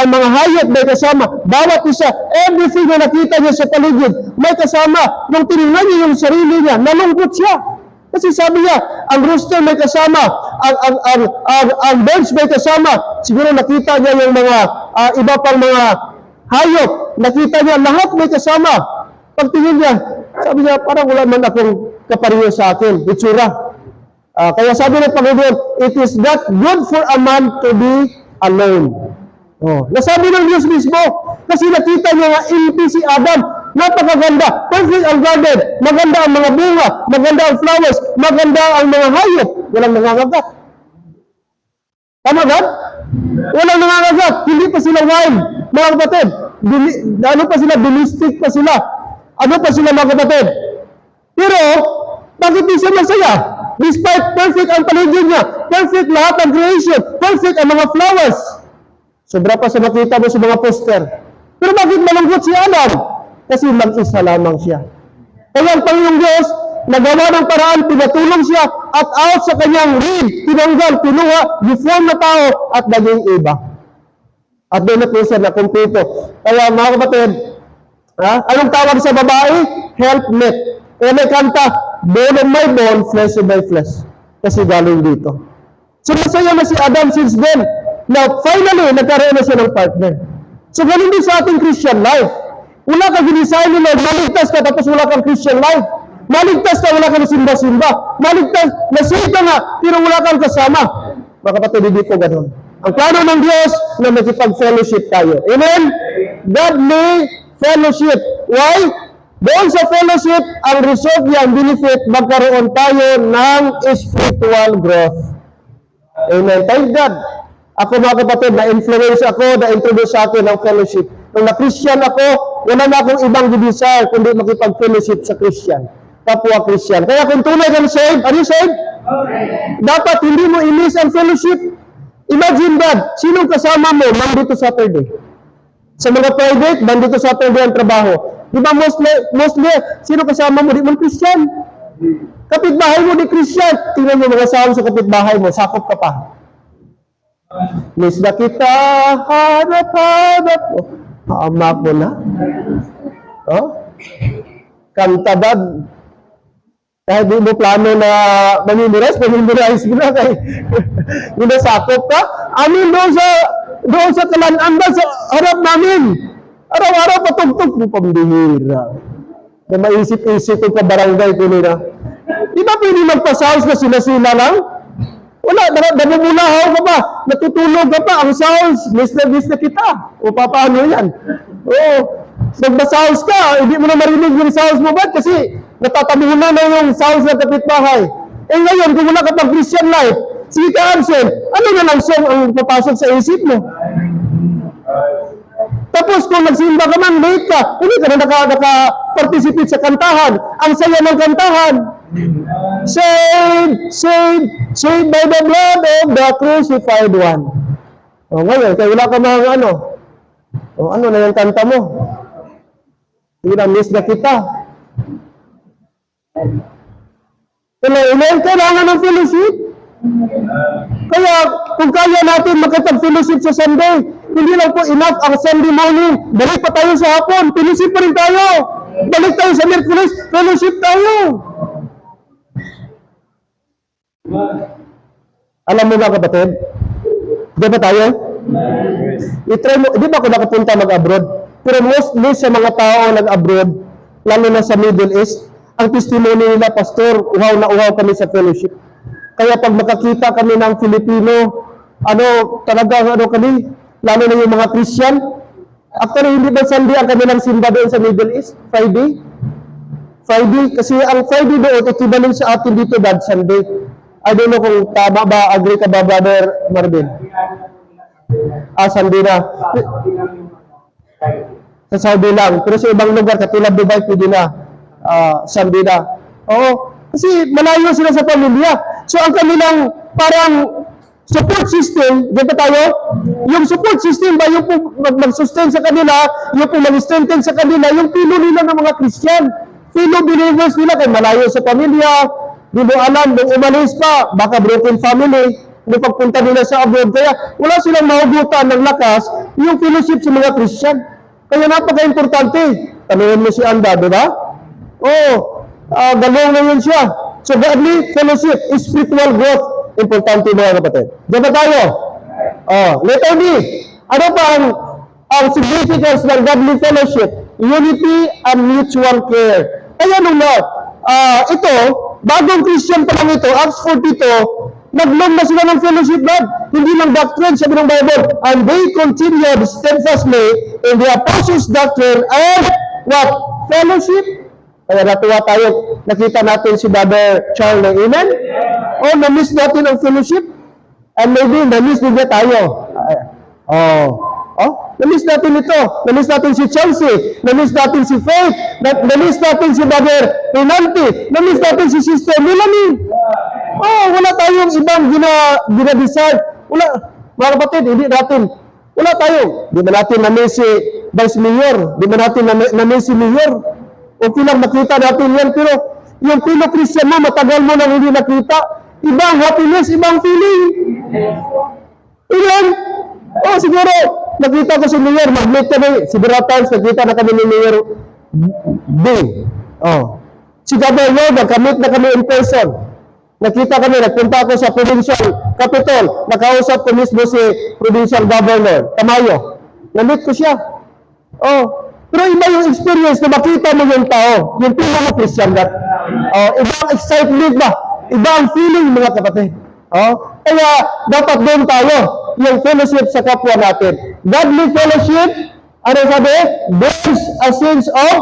mga hayop may kasama, bawat isa, everything na nakita niya sa paligid, may kasama. Nung tinignan niya yung sarili niya, nalungkot siya. Kasi sabi niya, ang rooster may kasama, ang birds may kasama. Siguro nakita niya yung mga iba pang mga hayop. Nakita niya lahat may kasama. Pagtingin niya, sabi niya, parang wala man akong kapareho sa akin. Itsura. Kaya sabi ng Panginoon, it is not good for a man to be alone. Nasabi ng Diyos mismo, kasi nakita niya nga empty si Adam. Napakaganda. Perfect ang garden. Maganda ang mga bunga. Maganda ang flowers. Maganda ang mga hayop. Walang nangangagat. Tama ba? Walang nangangagat. Hindi pa sila wild. Mga kapatid. Ano pa sila? Domestic pa sila. Ano pa sila mga kapatid? Pero, bakit di siya masaya? Despite perfect ang paligid niya. Perfect lahat ang creation. Perfect ang mga flowers. Sobra pa sa makita mo sa mga poster. Pero bakit malungkot si Adam? Kasi mag-isa lamang siya. Kaya ang Panginoong Diyos, nagawa ng paraan, pinatulong siya, at out sa kanyang rib, tinanggal, pinuha, deform na tao, at naging iba. At doon na po siya na kumpleto. Kaya mga kapatid, anong tawag sa babae? Helpmate. E may kanta, bone of my bone, flesh of my flesh. Kasi galing dito. So masaya na si Adam since then. Now, finally, nagkaroon na siya ng partner. So ganun din sa ating Christian life. Wala kang ginisahin ni Lord, maligtas ka tapos wala kang Christian life. Maligtas ka, wala kang simba-simba. Maligtas, nasave ka nga, pero wala kang kasama. Mga kapatid, hindi po ganun. Ang plano ng Diyos na makipag-fellowship tayo. Amen? Godly fellowship. Why? Doon sa fellowship, ang result niya, ang benefit, magkaroon tayo ng spiritual growth. Amen. Thank God. Ako mga kapatid, na-influence ako, na-introduce sa akin ng fellowship. Nung na-Christian ako, wala na akong ibang desire kundi makipag-fellowship sa Christian. Kapwa Christian. Kaya kung tunay kang saved, are you saved? Okay. Dapat hindi mo i-miss ang fellowship. Imagine that, sinong kasama mo, Monday to Saturday? Sa mga private, Monday to Saturday ang trabaho. Di ba mostly, sino kasama mo? Di mo Christian. Kapitbahay mo di Christian. Tingnan mo mga saham sa kapitbahay mo, sakop ka pa. Miss na kita, hanap-hanap. Haamak mo na. Kanta ba? Kahit di mo plano na mamimirize mo na kay minasakop ka. Amin doon sa kalananda sa harap namin. Araw-araw patugtog mo pambihira. Na maisip-isip ko ka barangay ko nila. Di ba pwede magpa-sounds na sila-sila lang? Wala, namumulahaw ka pa, natutulog ka pa, ang sounds, miss na kita. O paano yan? Oo, magba-sounds ka, hindi mo na marinig yung sounds mo ba? Kasi natatabunan na yung sounds ng kapitbahay. Eh ngayon, kung wala ka pang Christian life, sige ka absent, ano na lang song ang papasok sa isip mo? Tapos kung nagsimba ka man, late ka, hindi ka na naka-participate sa kantahan. Ang saya ng kantahan. Saved by the blood of the crucified one. O ngayon, kaya wala ka mga ano. O ano na yung kanta mo? Hindi na miss na kita. Kailangan ng fellowship. Kaya kung kaya natin makipag-fellowship sa Sunday, hindi lang po enough ang Sunday morning. Balik pa tayo sa hapon, fellowship pa rin tayo. Balik tayo sa Merkulis, fellowship tayo. Alam mo ba kapatid? Di ba tayo? I-try mo, di ba ako nakapunta mag-abroad? Pero mostly sa mga tao nag-abroad, lalo na sa Middle East, ang testimony nila, Pastor, uhaw na uhaw kami sa fellowship. Kaya pag makakita kami ng Filipino, talaga kami, lalo na yung mga Christian, actually hindi ba Sunday ang kanilang simba doon sa Middle East? Friday, kasi ang Friday doon, equivalent sa atin dito, God Sunday. I don't know kung tama ba, agree ka ba, Brother Marvin? Sunday na. Sa Saudi lang. Pero sa ibang lugar, katulad Dubai, pwede na. Sunday na. Oo. Kasi malayo sila sa pamilya. So ang kanilang parang support system, dito tayo, yung support system ba, yung mag-sustain sa kanila, yung mag-strengthen sa kanila, yung pilo nila ng mga Christian. Fellow believers nila, kay malayo sa pamilya, di mo alam, nung umalis pa, baka broken family, nung pagpunta nila sa abroad, kaya wala silang mahugutan ng lakas, yung fellowship sa mga Christian. Kaya napaka-importante. Tanungin mo si Anda, di ba? Oo, galong na yun siya. So godly fellowship, spiritual growth. Importante mga kapatid. Diyan ba tayo? Letter D. Ano pa ang significance ng godly fellowship? Unity and mutual care. Kaya nung ito, bagong Christian pa lang ito, Acts 42, nag-learn na sila ng fellowship, God. Hindi lang doctrine, sabi ng Bible. And they continued steadfastly in the apostles' doctrine and what? Fellowship. Kaya natuwa tayo, nakita natin si Brother Charles na amen? Na-miss natin ang fellowship. And maybe, na-miss din niya tayo. Na-miss natin ito. Na-miss natin si Chelsea. Na-miss natin si Faith. Na-miss natin si Brother Renante. Na-miss natin si Sister Melanie. Wala tayong ibang gina-decide. Wala. Mga kapatid, hindi natin. Wala tayo. Di ba natin na-miss si Vice Mayor? Di ba natin na-miss si Mayor? Okay lang makita natin yan, pero yung fellow Christian mo, matagal mo nang hindi nakita. Ibang happiness, ibang feeling. Ilan? Siguro, nakita ko si Mayor, mag-meet kami. Several times, nakita na kami ni Mayor B. Si Governor, nag-meet na kami in person. Nakita kami, nagpunta ako sa Provincial Capitol. Nakausap ko mismo si Provincial Governor, Tamayo. Na-meet ko siya. Pero iba yung experience na makita mo yung tao, yung pinaka Christian that. Ibang excitement ba? Iba ang feeling mga kapatid. Kaya dapat doon tayo, yung fellowship sa kapwa natin. Godly fellowship, ano sabi? There's a sense of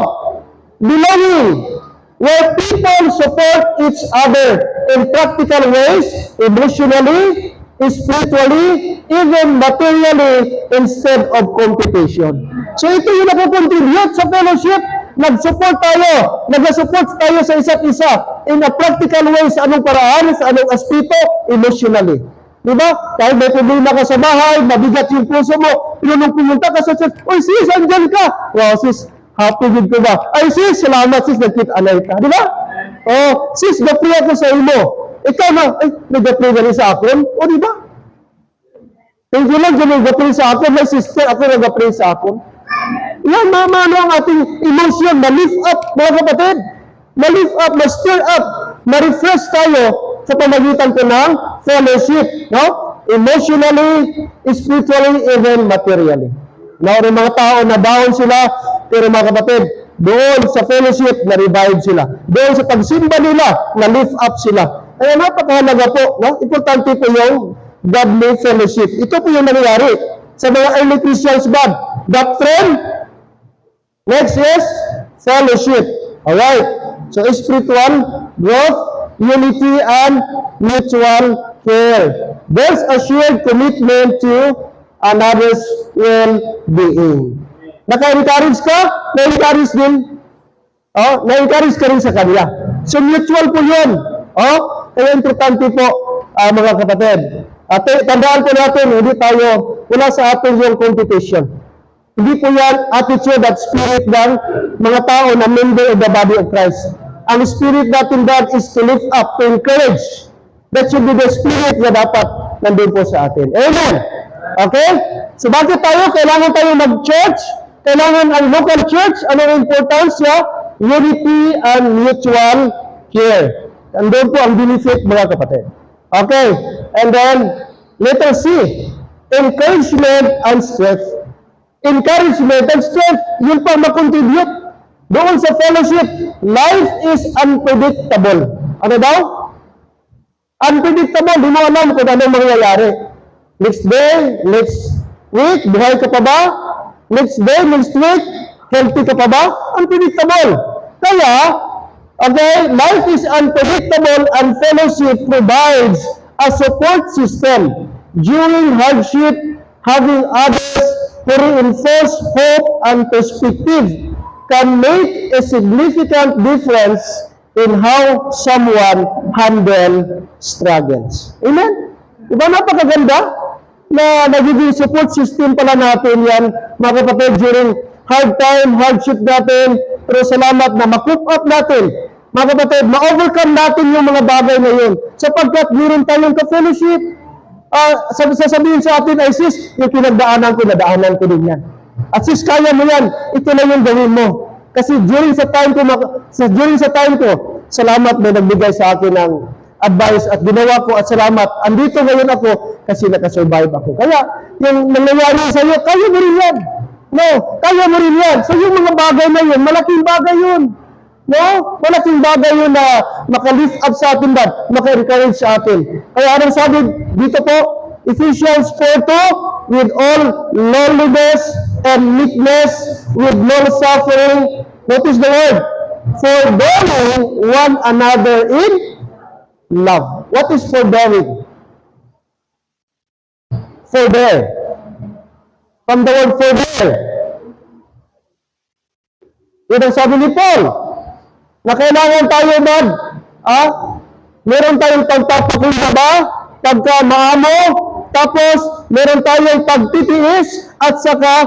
belonging, where people support each other in practical ways, emotionally, spiritually, even materially, instead of competition. So ito yung nakukontribute sa fellowship. Nag-support tayo. Nag-support tayo sa isa't isa in a practical way sa anong paraan, sa anong aspeto, emotionally. Diba? Kahit may problema ka sa bahay, mabigat yung puso mo, pero nung pumunta ka sa church, sis, andyan ka. Wow, sis, happy din ko ba? Sis, salamat sis, nagkit-alay ka. Diba? Sis, gapri ako sa imo. Ikaw na, nag-gapri ka rin sa akin. Diba? Hindi lang dyan nag-gapri sa akin, may sister, ako nag-gapri sa akin. Yan, ano ang ating emotion, ma-lift up, mga kapatid. Ma-lift up, ma-stir up, ma-refresh tayo sa pamagitan ko ng fellowship. No? Emotionally, spiritually, even materially. Yung mga tao na down sila, pero mga kapatid, doon sa fellowship, na-revive sila. Doon sa pagsimba nila, na-lift up sila. Kaya napakahalaga po, no? Importante po yung godly fellowship. Ito po yung nangyayari sa mga early Christians ba? Doctrine. Next is fellowship. Alright. So spiritual growth, unity, and mutual care. There's a shared commitment to another's well-being. Naka-encourage ka? Na-encourage din? Na-encourage ka rin sa kanila. So mutual po yun. Kaya importante po, mga kapatid. Tandaan po natin, hindi tayo, wala sa atin yung competition. Hindi po yan attitude at spirit ng mga tao na member of the body of Christ. Ang spirit natin God is to lift up, to encourage. That should be the spirit na dapat nandun po sa atin. Amen? Okay? So bakit kailangan tayo mag-church? Kailangan ang local church, anong importance niya? Unity and mutual care. Nandun po ang benefit mga kapatid. Okay? And then, letter C, encouragement and strength. Encouragement and strength, yun pa makontribute doon sa fellowship. Life is unpredictable. Ano daw? Unpredictable, di mo alam kung anong mangyayari. Next day, next week, buhay ka pa ba? Next day, next week, healthy ka pa ba? Unpredictable. Kaya, okay, life is unpredictable and fellowship provides a support system during hardship. Having others to reinforce hope and perspective can make a significant difference in how someone handle struggles. Amen? Diba napakaganda na nagiging support system pala natin yan, mga kapatid, during hard time, hardship natin, pero salamat na ma-coop up natin. Mga kapatid, ma-overcome natin yung mga bagay na yun. Sapagkat meron tayong ka-fellowship, sasabihin sa atin, ay sis, yung pinagdaanan ko, nadaanan ko din yan. At sis, kaya mo yan, ito na yung gawin mo. Kasi during sa time ko, salamat na nagbigay sa akin ng advice at ginawa ko at salamat. Andito ngayon ako kasi nakasurvive ako. Kaya, yung nangyayari sa iyo, kaya mo rin yan. No, kaya mo rin yan. So, yung mga bagay na yun, malaking bagay yun. No? Malaking bagay yun na maka-lift up sa atin ba? Maka-encourage sa atin. Kaya anong sabi dito po? Ephesians 4:2, with all lowliness and meekness, with long-suffering. What is the word? Forbearing one another in love. What is forbearing? Forbear. From the word forbear. Yun ang sabi ni Paul, na kailangan tayo meron tayong pagpapakulo ba? Pagka maamo, tapos meron tayong pagtitiis, at saka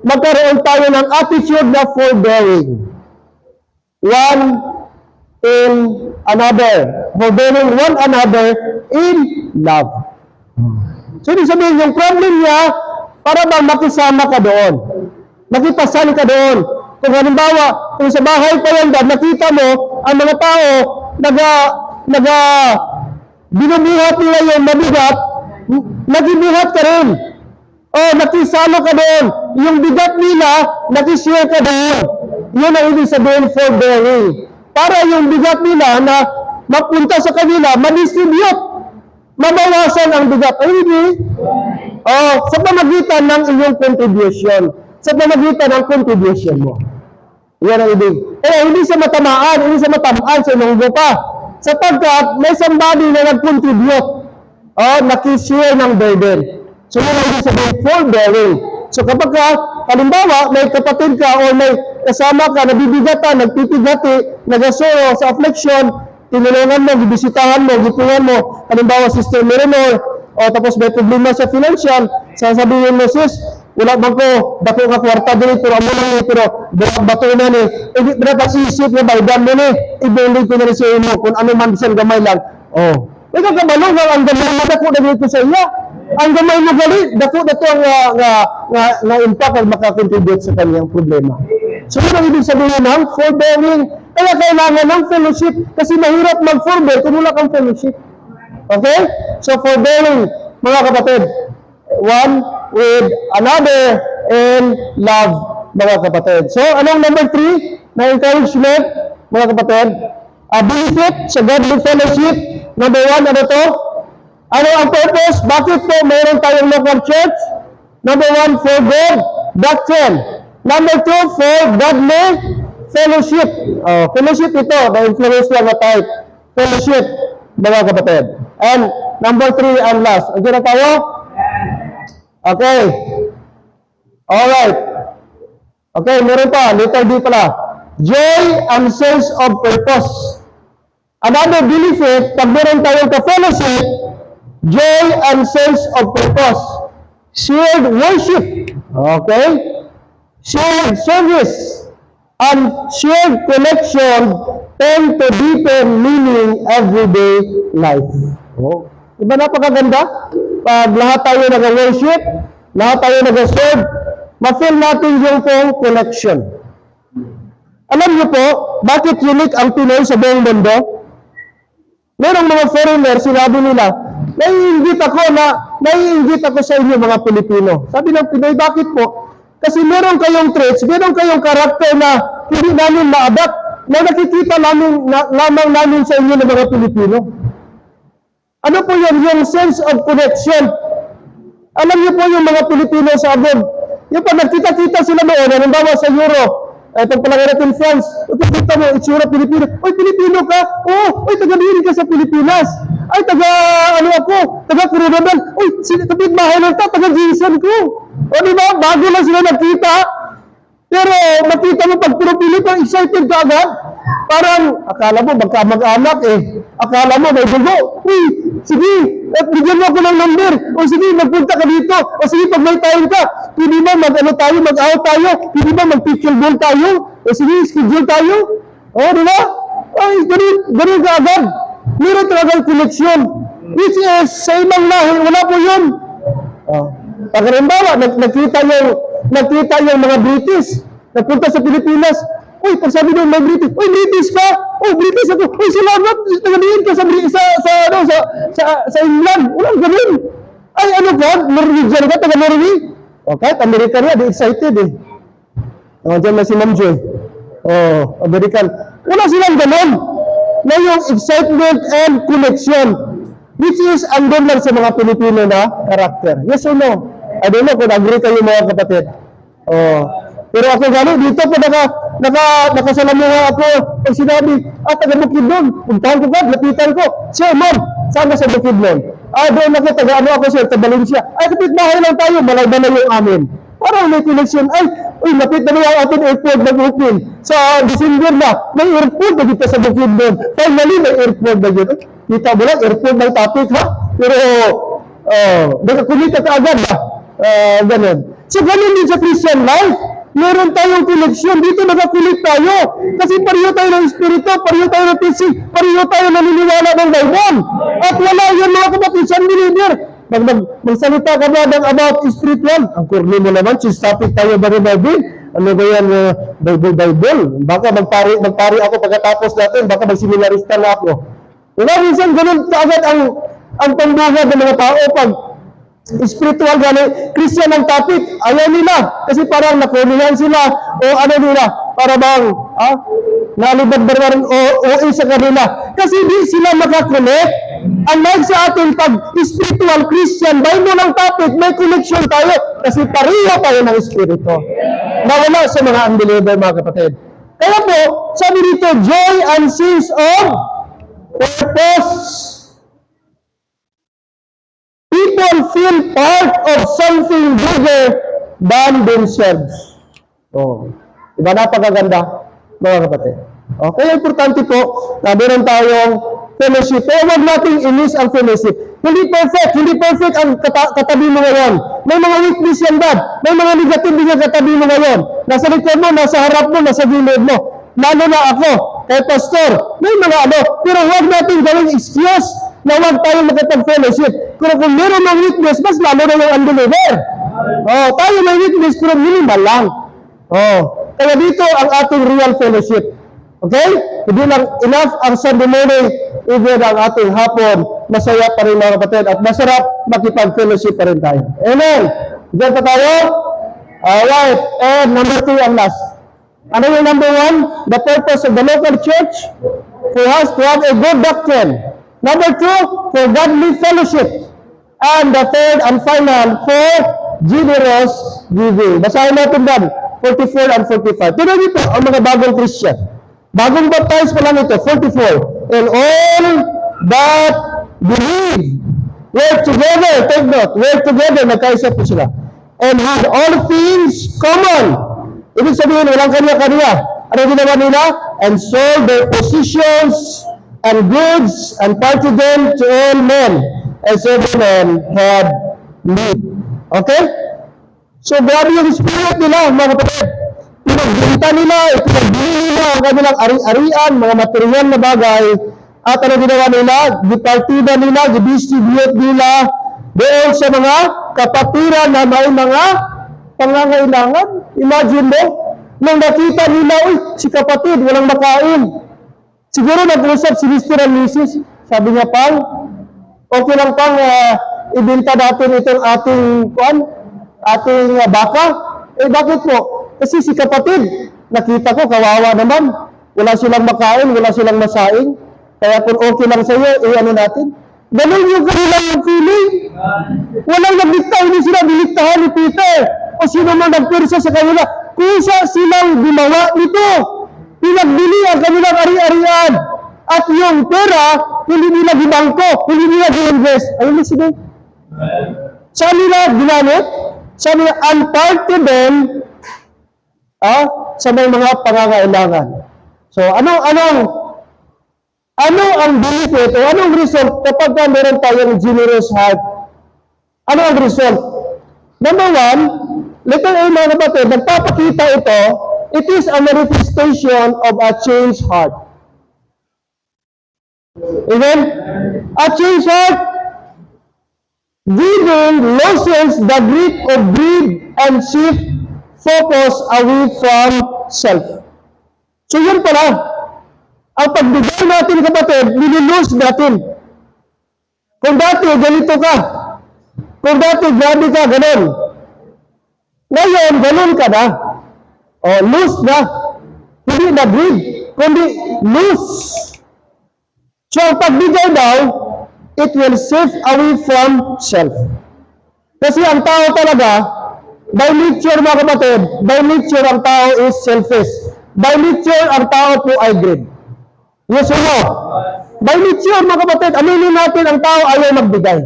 magkaroon tayo ng attitude na forbearing. One in another. Forbearing one another in love. So, ibig sabihin, yung problem niya, para bang makisama ka doon. Makipasali ka doon. Kung halimbawa, kung sa bahay pa yan, nakita mo, ang mga tao, binubuhat nila yung mabigat, nagibuhat ka rin. O, nakisalo ka doon. Yung bigat nila, nakishare ka doon. Yun ang ibig sabihin forbearing. Para yung bigat nila na mapunta sa kanila, ma-distribute. Mabawasan ang bigat. Ay, hindi. Sa pamagitan ng iyong contribution. Sa pamagitan ng contribution mo. Yan ang ibig. Hindi siya matamaan, hindi siya matamaan sa ilong pa. Sapagkat may somebody na nag-contribute. Nakishare ng burden. So, yun ang ibig sabihin forbearing. So, kapag halimbawa, may kapatid ka o may kasama ka, nabibigatan, nagpipigati, nagasoro sa affliction, tinulungan mo, bibisitahan mo, gipungan mo, halimbawa, Sister Mirenor, tapos may problema sa financial, sasabihin mo, sis, wala bang ko, bato nga kwarta din, pero amo lang pero bato na ni, hindi dapat isip na baydan mo ni, ibulig ko na rin sa inyo, kung ano man siyang gamay lang. May kakabalong ang gamay mo, dako na dito sa iya. Ang gamay mo gali, dako nga impact ang makakontribute sa kanyang problema. So, yun ang ibig sabihin ng forbearing. Kaya kailangan ng fellowship kasi mahirap mag-forbear kung wala kang fellowship. Okay? So, forbearing, mga kapatid, one with another in love, mga kapatid. So, anong number 3 na encouragement, mga kapatid? Benefit sa godly fellowship. Number 1, ano to? Ano ang purpose? Bakit po mayroon tayong local church? Number 1, for good doctrine. Number 2, for godly fellowship. Fellowship ito, na-influence lang na type. Fellowship, mga kapatid. And number 3 and last. Andiyan na tayo? Okay. Alright. Okay, meron pa. Letter D pala. Joy and sense of purpose. Another benefit, pag meron tayong ka-fellowship, joy and sense of purpose. Shared worship. Okay? Shared service. And shared connection tend to deepen meaning everyday life. Diba napakaganda? Pag lahat tayo nag-worship, lahat tayo nag-serve, ma-feel natin yung pong connection. Alam niyo po, bakit unique ang Pinoy sa buong mundo? Merong mga foreigner, sinabi nila, naiinggit ako sa inyo mga Pilipino. Sabi ng Pinoy, bakit po? Kasi meron kayong traits, meron kayong karakter na hindi namin ma-adapt, na nakikita lamang namin sa inyo ng mga Pilipino. Ano po yan? Yung sense of connection. Alam niyo po yung mga Pilipino sa abroad, yung pag nagkita-kita sila noon, halimbawa sa Europe, itong palagay France, kita mo, itsura Pilipino. Oy, Pilipino ka? Oy, taga-diri ka sa Pilipinas. Ay, taga-Coronadal. Oy, kapit bahay lang ta, taga-Jinsan ko. Diba? Bago lang sila nagkita. Pero, makita mo pag puro Pilipino, excited ka agad. Parang, akala mo, magkamag-anak Akala mo, may dugo. Uy, sige, bigyan mo ako ng number. O sige, magpunta ka dito. O sige, pag may time ka, pwede ba mag-out tayo? Pwede ba mag-picture ball tayo? O sige, schedule tayo? Di ba? Ay, ganun ka agad. Meron talagang connection. Which is, sa ibang lahi, wala po yun. Pag halimbawa, nakita yung mga British, nagpunta sa Pilipinas, Uy, pag sabi doon, may British. Uy, British ka? Uy, British ako. Uy, salamat. Tagadiin ka sa England. Walang ganun. Ay, ano ka? Norwegian ka? Taga-Norway? O, kahit American nga, di excited eh. Diyan na si Ma'am Joy. Oh, American. Wala silang ganun. Na yung excitement and connection, which is andun lang sa mga Pilipino na karakter. Yes or no? I don't know kung agree kayo mga kapatid. Oh. Pero ako gano'n, dito pa nakasalamuha ako. Pag sinabi, taga-Bukid doon. Puntahan ko ka, lapitan ko. Sir, ma'am, saan sa Bukid doon? Doon ako, taga-ano ako sir, taga-Valencia. Kapit bahay lang tayo, malay-balay yung amin. Parang may connection. Lapit na yung ating airport na Bukid. Sa December na, may airport na dito sa Bukid doon. Finally, may airport na dito. Kita mo lang, airport ng topic ha? Pero, nakakumita ka agad ba? Ganun. So, ganun din sa Christian life. Meron tayong connection. Dito nakakulit tayo. Kasi pareho tayo ng Espiritu, pareho tayo ng teaching, pareho tayo naniniwala ng Bible. At wala yan mga kapatid, sa believer. Magsalita ka ba ng about spiritual? Ang kurni mo naman, since topic tayo ba rin Bible? Ano ba yan, Bible? Baka magpari ako pagkatapos natin, baka magseminarista na ako. Wala minsan, ganun kaagad ang pambuhat ng mga tao pag spiritual gani, Christian ang topic, ayaw nila. Kasi parang nakulihan sila o ano nila, para bang, nalibad ba rin o sa kanila. Kasi di sila makakonect. Unlike sa atin, pag spiritual Christian, Bible ang topic, may connection tayo. Kasi pareho tayo ng Espiritu. Nawala sa mga unbeliever, mga kapatid. Kaya po, sabi dito, joy and sense of purpose. People feel part of something bigger than themselves. Diba napakaganda, mga kapatid? Kaya importante po na meron tayong fellowship. Pero huwag natin inis ang fellowship. Hindi perfect ang katabi mo ngayon. May mga weakness yan, Dad. May mga negative din yung katabi mo ngayon. Nasa likod mo, nasa harap mo, nasa gilid mo. Lalo na ako, kay Pastor. May mga pero huwag natin gawing excuse na huwag tayo makapag-fellowship. Pero kung meron ng weakness, mas lalo na yung unbeliever. Tayo may weakness, pero minimal lang. Kaya dito ang ating real fellowship. Okay? Hindi lang enough ang Sunday morning, even ang ating hapon, masaya pa rin mga kapatid, at masarap makipag-fellowship pa rin tayo. Amen? Diyan pa tayo? Alright. And number 2 ang last. Ano yung number 1? The purpose of the local church for us to have a good doctrine. Number 2, for godly fellowship. And the third and final, for generous giving. Basahin natin dan, 44 and 45. Tignan dito ang mga bagong Christian. Bagong baptized pa lang ito, 44. And all that believe were together, take note, were together, nagkaisa po sila. And had all things common. Ibig sabihin, walang kanya-kanya. Ano ginawa nila? And sold their positions and goods and parted them to all men, as every man had need. Okay? So, grabe yung spirit nila, mga kapatid. Pinagbinta nila, ipinagbili nila ang kanilang ari-arian, mga material na bagay. At ano ginawa nila? Gipartida nila, gidistribute nila doon sa mga kapatiran na may mga pangangailangan. Imagine mo, nang nakita nila, si kapatid, walang makain. Siguro nag-usap si Mr. and Mrs. Sabi niya, Pang, okay lang Pang, ibenta natin itong ating baka. Bakit po? Kasi si kapatid, nakita ko, kawawa naman. Wala silang makain, wala silang masaing. Kaya kung okay lang sa iyo, ano natin? Ganun yung kanilang feeling. Walang naglikta, hindi sila biliktahan ni Peter. O sino man nagpirsa sa kanila. Kusa silang gumawa nito. Pinagbili ang kanilang ari-arian. At yung pera, hindi nila gibangko, hindi nila gi-invest. Ayun na sige. Saan nila ginamit? Saan nila unparted them sa mga pangangailangan. So, ano ang benefit o anong result kapag meron tayong generous heart? Ano ang result? Number 1, letter A mga kapatid, nagpapakita ito, it is a manifestation of a changed heart. Amen? A changed heart, giving loses the grip of greed and shift focus away from self. So yun pala, ang pagbigay natin kapatid, nililose natin. Kung dati, ganito ka. Kung dati, grabe ka, ganun. Ngayon, ganun ka na. O, loose na. Hindi na greed, kundi loose. So, ang pagbigay daw, it will save away from self. Kasi ang tao talaga, by nature mga kapatid, by nature ang tao is selfish. By nature ang tao po ay greed. Yes or no? By nature mga kapatid, aminin natin ang tao ayaw magbigay.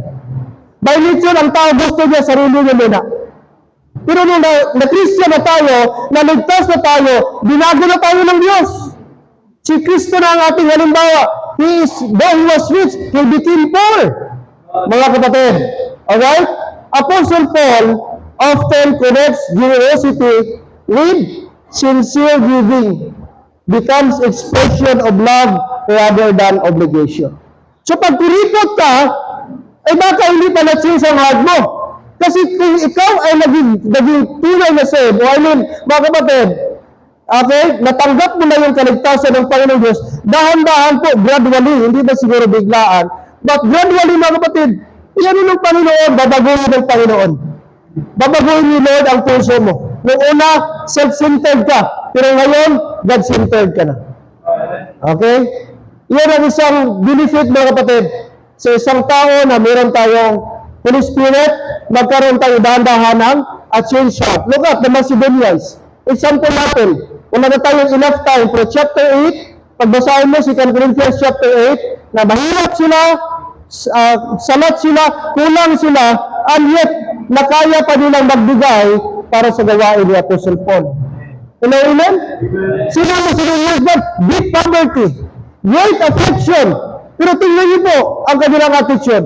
By nature ang tao gusto niya sarili niya muna. Pero nung na-Christian na tayo, naligtas na tayo, binago na tayo ng Diyos. Si Kristo na ang ating halimbawa. Though he was rich, he became poor. Mga kapatid. Alright? Apostle Paul often connects generosity with sincere giving. Becomes expression of love rather than obligation. So pag kuripot ka, ay baka hindi pa na-change ang heart mo. Kasi kung ikaw ay naging tunay na saved, o I mean, mga kapatid, okay, natanggap mo na yung kaligtasan ng Panginoong Diyos, dahan-dahan po, gradually, hindi ba siguro biglaan, but gradually, mga kapatid, iyan ng Panginoon, babaguhin ng Panginoon. Babaguhin ni Lord ang puso mo. Noong una, self-centered ka, pero ngayon, God-centered ka na. Okay? Iyan ang isang benefit, mga kapatid, sa isang tao na meron tayong Holy Spirit, magkaroon tayo dahan-dahanan at change heart. Look at the Macedonians. Example natin, wala na tayong enough time, pero chapter 8, pagbasahin mo 2 Corinthians chapter 8, na mahirap sila, salat sila, kulang sila, and yet, nakaya pa nilang magbigay para sa gawain ni Apostle Paul. Hello, amen? Sino ang Macedonians ba? Deep poverty, great affliction, pero tingnan niyo po ang kanilang attitude,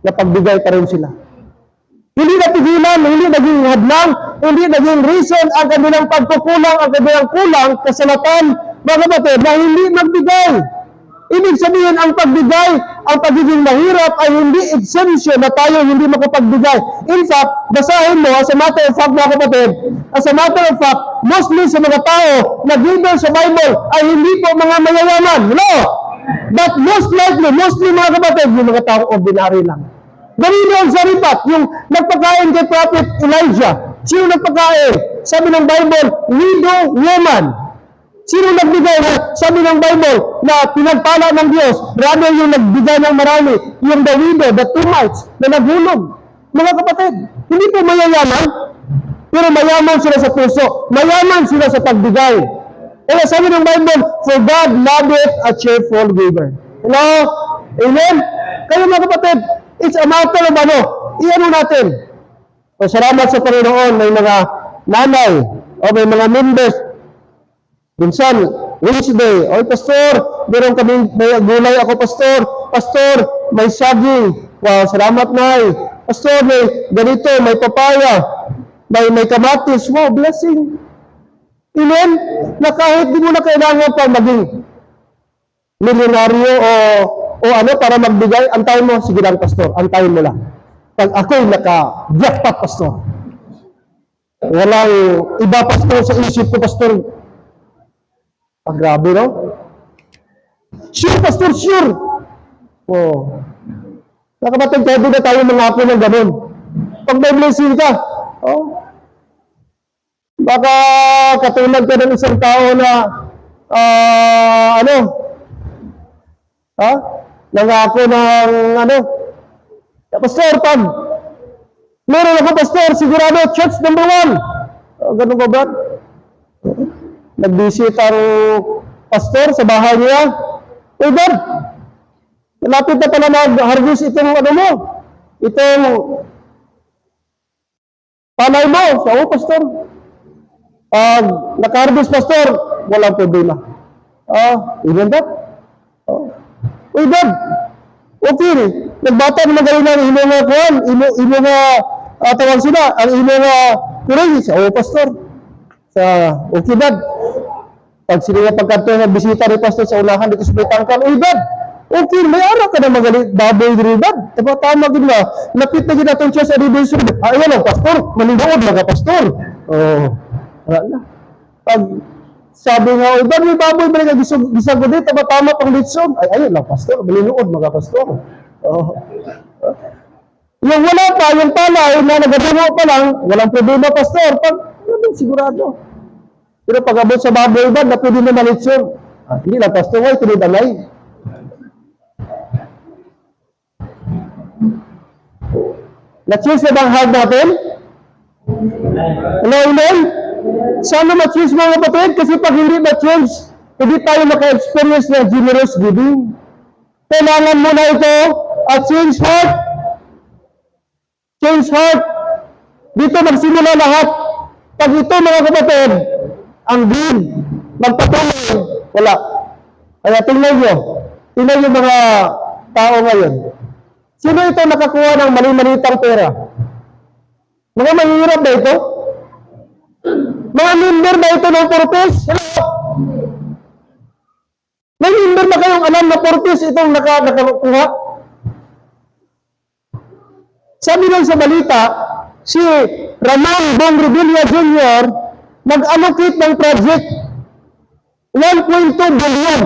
na pagbigay pa rin sila. Hindi napigilan, hindi naging hadlang, hindi naging reason ang kanilang pagkukulang, ang kanilang kulang, kasalatan, mga kapatid, na hindi magbigay. Ibig sabihin, ang pagbigay, ang pagiging mahirap ay hindi exemption na tayo hindi makapagbigay. In fact, basahin mo, as a matter of fact, mga kapatid, as a matter of fact, mostly sa mga tao na giver sa Bible ay hindi po mga mayayaman. No! But mostly mga kapatid, yung mga tao ordinary lang. Gawin doon sa ripat, yung nagpakain kay Prophet Elijah. Sino nagpakain? Sabi ng Bible, widow woman. Sino nagbigay na? Sabi ng Bible, na pinagpala ng Diyos. Rather yung nagbigay ng marami, yung the widow, the two mites, na naghulog. Mga kapatid, hindi po mayayaman, pero mayaman sila sa puso. Mayaman sila sa pagbigay. Kaya sabi ng Bible, for God loveth a cheerful giver. Hello? Amen? Kaya mga kapatid, it's a matter of ano, iano natin. O salamat sa Panginoon, may mga nanay, o may mga members. Minsan, Wednesday, oy pastor, meron kami, may gulay ako pastor, may saging. Wow, salamat nay. Pastor, may ganito, may papaya, may kamatis. Wow, blessing. Amen? Na kahit di mo na kailangan pa maging milyonaryo o ano para magbigay, antayin mo, sige lang pastor, antayin mo lang. Pag ako'y naka-jackpot pastor, walang iba pastor sa isip ko pastor. Grabe, no? Sure pastor, sure. Oh. Nakabatid tayo na tayo mangako ng ganun. Pag may blessing ka, baka katulad ka ng isang tao na nangako ng pastor, pag meron ako pastor, sigurado church number 1. Ganun ba ba? Nag-visit ang pastor sa bahay niya. Uy, God, malapit na pala mag-harvest itong mo, itong palay mo. So, pastor, pag naka-harvest pastor, walang problema. Even that? Uy, God, okay, nagbata na magaling ng imo nga kuhan, imo nga tawag sila, ang imo nga kuring, pastor, okay, God. Pag sila pagkanto ng bisita ni pastor sa ulahan dito sa Bitangkan, uy, God, okay, may araw ka na magaling, baboy din, God. Diba, tama din na, lapit na ginatong siya sa redemption. Ayan ang pastor, manigood mga pastor. Wala. Pag Sabi nga, iba may baboy ba nga gisagod dito, tama pang litson? Ay, ayun lang, pastor, malinuod mga pastor. Oh. Yung wala pa, yung palay na nagadungo pa lang, walang problema, pastor. Pag, sigurado. Pero pag abot sa baboy ba, na pwede na malitson. Hindi lang, pastor, ay, tinidalay. Na-choose na bang hard natin? Hello, amen? Sana ma-choose mga kapatid? Kasi pag hindi ma-choose, hindi tayo maka-experience ng generous giving. Kailangan mo na ito at change heart. Change heart. Dito magsimula lahat. Pag ito mga kapatid, ang good, magpatuloy, wala. Kaya tingnan nyo mga tao ngayon. Sino ito nakakuha ng mali-malitang pera? Mga mahihirap ba ito? Mga member ba ito ng purpose? Hello? May member ba kayong alam na purpose itong nakakuha? Sabi lang sa balita, si Ramon Bong Revilla Jr. nag-allocate ng project 1.2 billion.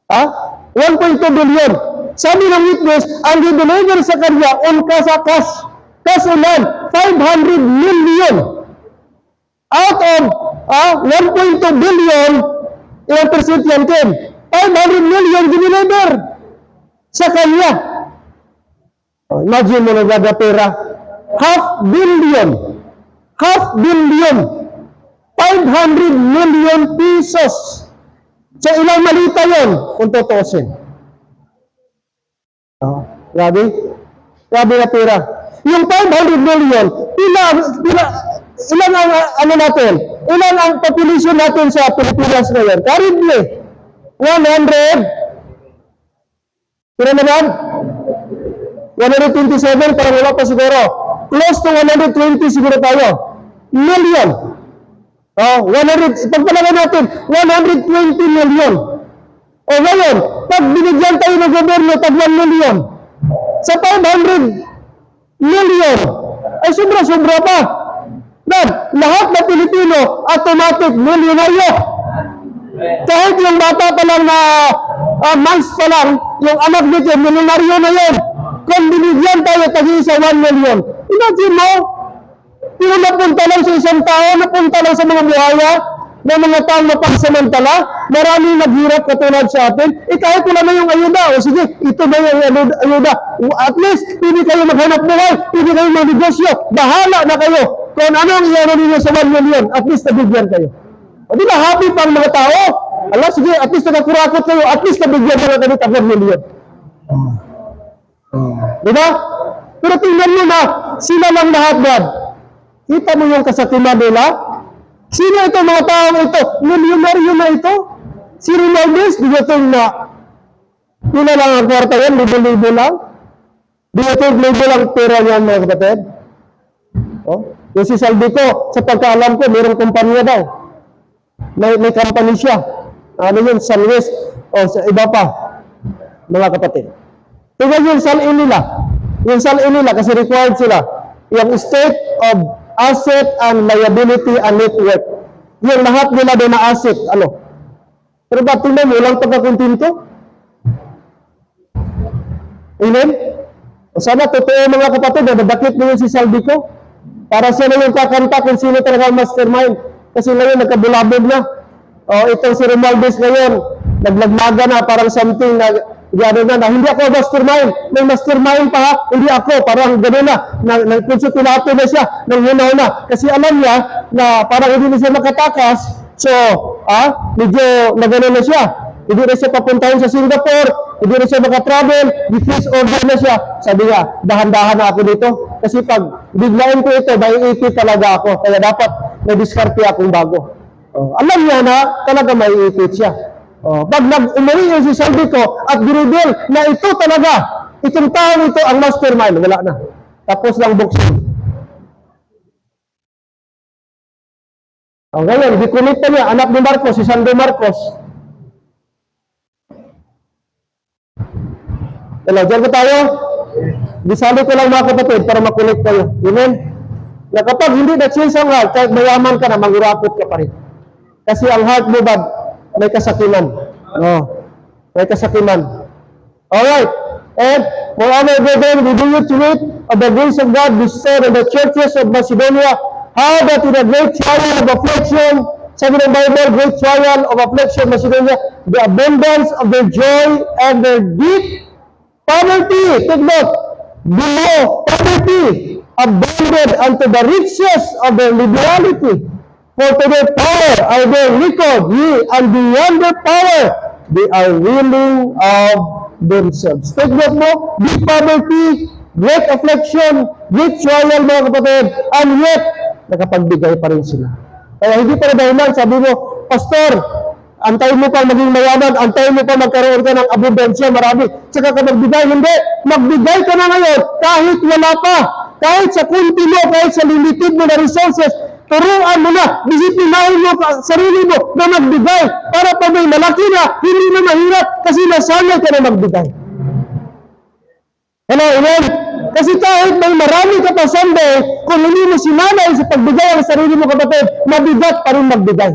1.2 billion. Sabi ng witness, ang i-deliver sa kanya on cash. Kasulan, 500 million. Out of 1.2 billion, ilang percent yan, Ken? 500 million dineliver sa kanya. Imagine mo na pera. Half billion. 500 million pesos. So ilang malita yon kung tutusin. Grabe na pera. Yung 500 million, ilan ang ano natin? Ilan ang population natin sa Pilipinas ngayon? Currently, 100. Kira naman? 127, parang wala pa siguro. Close to 120 siguro tayo. Million. 100, natin, 120 million. O ngayon, pag binigyan tayo ng gobyerno, tag 1 million. Sa 500 million, ay sobra-sobra pa. Lahat na Pilipino, automatic millionaire. Kahit yung bata pa lang na months pa lang, yung anak nito, millionaryo na yun. Kung binigyan tayo tag-isa 1 million, imagine mo, yung napunta lang sa isang tao, napunta lang sa mga buhaya, na mga taong mapagsamantala, maraming naghirap katulad sa atin, kahit wala na yung ayuda, o sige, ito ba yung ayuda? At least, pwede kayo maghanap buhay, pwede kayo magnegosyo, bahala na kayo. Kung ano ang iyan ninyo sa 1 million, at least nabigyan kayo. O di ba, happy pang mga tao? Ala, sige, at least nakakurakot kayo, at least nabigyan na kami tag 1 million. Di ba? Pero tingnan mo na, sila lang lahat, Brad. Kita mo yung kasakiman nila? Sino ito mga taong ito? Milyonaryo na ito? Si Rinaldes, digatong na pila lang ang kwarta yan, libo-libo lang. Digatong libo lang pera niyan mga kapatid. Yung si Saldico, sa pagkaalam ko, mayroong kumpanya daw. May company siya. Ano yun? Sunwest. Sa iba pa. Mga kapatid. Tingnan yung salin nila. Yung salin nila, kasi required sila. Yung state of asset and liability and net worth. Yung lahat nila doon na asset. Ano? Pero ba, tingnan mo, walang pagkakuntinto? Amen? O sana, totoo mga kapatid, nadakit mo yun si Saldico. Para siya na yung kakanta kung sino talaga ang mastermind. Kasi ngayon, nagkabulabog na. Itong si Romualdez ngayon, naglagmaga na, parang something na gano'n na, hindi ako mastermind. May mastermind pa ha, hindi ako. Parang gano'n na konsultinato na siya, nang hunaw na. Kasi alam niya na parang hindi na siya makatakas. So, medyo nagano na siya. Hindi na siya papuntahin sa Singapore, hindi na siya makatravel, defense order na siya. Sabi niya, dahan-dahan na ako dito. Kasi pag biglain ko ito, may ipit talaga ako. Kaya dapat may diskarte akong bago. Alam niya na talaga may ipit siya. Pag umuwi yung si Saldico at binibel na ito talaga, itong taong ito ang mastermind, wala na. Tapos lang buksin. Ngayon, dikunit pa niya, anak ni Marcos, si Sandro Marcos. Diyan ko tayo. Disali ko lang mga kapatid para makulit kayo. Amen? Na kapag hindi na-change ang heart, kahit mayaman ka na, mangurakot ka pa rin. Kasi ang heart mo ba, may kasakiman. No. May kasakiman. Alright. And moreover, brethren, we do you to it of the grace of God bestowed on the churches of Macedonia, how that in a great trial of affliction, sabi ng Bible, great trial of affliction, Macedonia, the abundance of their joy and their deep poverty, take note, below poverty, abounded unto the riches of their liberality. For to their power are they reckoned, ye, and beyond their power, they are willing of themselves. Take note mo, deep poverty, great affliction, great trial, mga kapatid, and yet, nakapagbigay pa rin sila. Kaya hindi pa rin dahilan, sabi mo, Pastor, antayin mo pang maging mayaman, antayin mo pang magkaroon ka ng abundansya, marami, tsaka ka magbigay. Hindi, magbigay ka na ngayon, kahit wala pa, kahit sa kunti mo, kahit sa limited mo na resources, turuan mo na, disiplinahin mo sarili mo na magbigay, para pag may malaki na, hindi na mahirap, kasi nasanay ka na magbigay. Hello, amen? Kasi kahit may marami ka pa someday, kung hindi mo sinanay sa pagbigay ang sarili mo, kapatid, mabigat pa rin magbigay.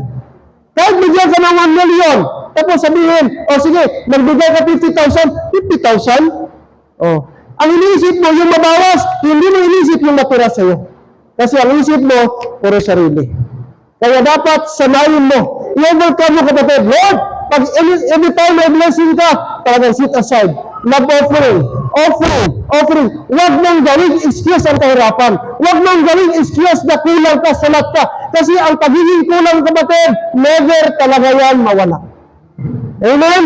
Kahit bigyan ka ng 1 million, tapos sabihin, o sige, magbigay ka 50,000, 50,000? O, ang iniisip mo, yung mabawas, hindi mo iniisip yung matira sa'yo. Kasi ang isip mo, puro sarili. Kaya dapat sanayin mo. I-overcome mo, kapatid. Lord, pag every time may blessing ka, talagang sit aside. Love offering. Huwag mong gawing excuse ang kahirapan. Huwag mong gawing excuse na kulang ka, salat ka. Kasi ang pagiging kulang, kapatid, never talaga yan mawala. Amen?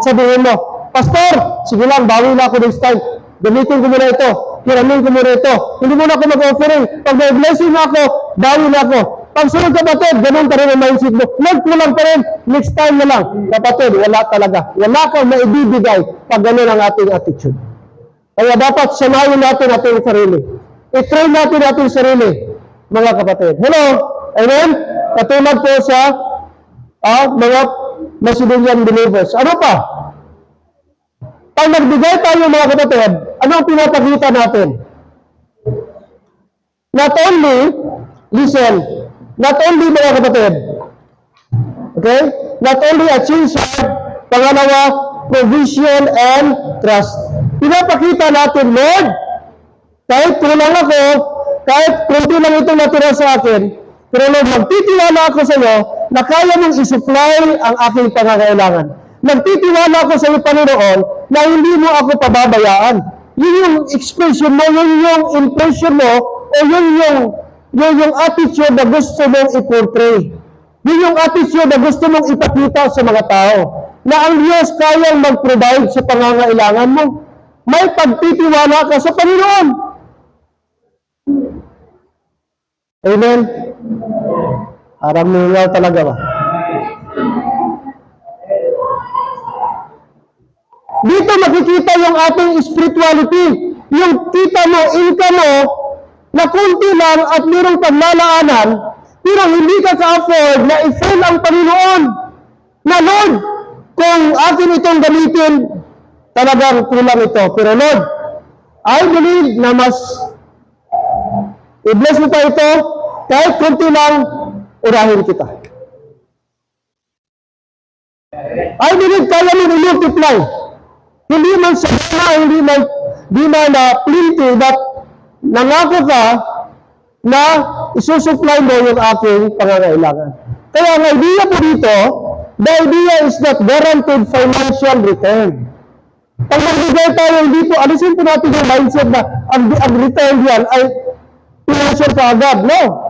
Sabihin mo, Pastor, sige lang, bawi na ako this time. Gamitin ko muna ito. Hiramin ko muna ito. Hindi muna ako mag-offering. Pag may blessing na ako, bawi na ako. Pag sunod, kapatid, ganun pa rin ang mindset mo. Kulang pa rin, next time na lang. Kapatid, wala talaga. Wala kang maibibigay pag ganun ang ating attitude. Kaya dapat sanayin natin ating sarili. I-train natin ating sarili, mga kapatid. Hello? Amen? Katulad po sa mga Macedonian believers. Ano pa? Pag nagbigay tayo, mga kapatid, ano ang pinapakita natin? Not only, listen, not only, mga kapatid, okay? Not only a change heart, pangalawa, provision and trust. Pinapakita natin, Lord, kahit kulang ako, kahit kunti lang itong natira sa akin, pero Lord, magtitiwala ako sa iyo na kaya mong isupply ang aking pangangailangan. Nagtitiwala ako sa iyo, Panginoon, na hindi mo ako pababayaan. Yun yung expression mo, yun yung impression mo, o yun yung attitude na gusto mong i-portray. Yun yung attitude na gusto mong ipakita sa mga tao. Na ang Diyos kayang mag-provide sa pangangailangan mo. May pagtitiwala ka sa Panginoon. Amen? Aram nila talaga ba? Dito makikita yung ating spirituality. Yung kita mo, income mo, na kunti lang at mayroong paglalaanan, pero hindi ka ka-afford na i-fail ang Panginoon. Na Lord, kung akin itong gamitin, talagang kulang ito. Pero Lord, I believe na mas i-bless mo pa ito, kahit kunti lang, urahin kita. I believe kaya mo i-multiply. Hindi man sa hindi man na plenty, but nangako ka na isusupply mo yung aking pangangailangan. Kaya ang idea po dito, the idea is not guaranteed financial return. Pag magbigay tayo dito, alisin po natin yung mindset na ang return yan ay financial kaagad. No.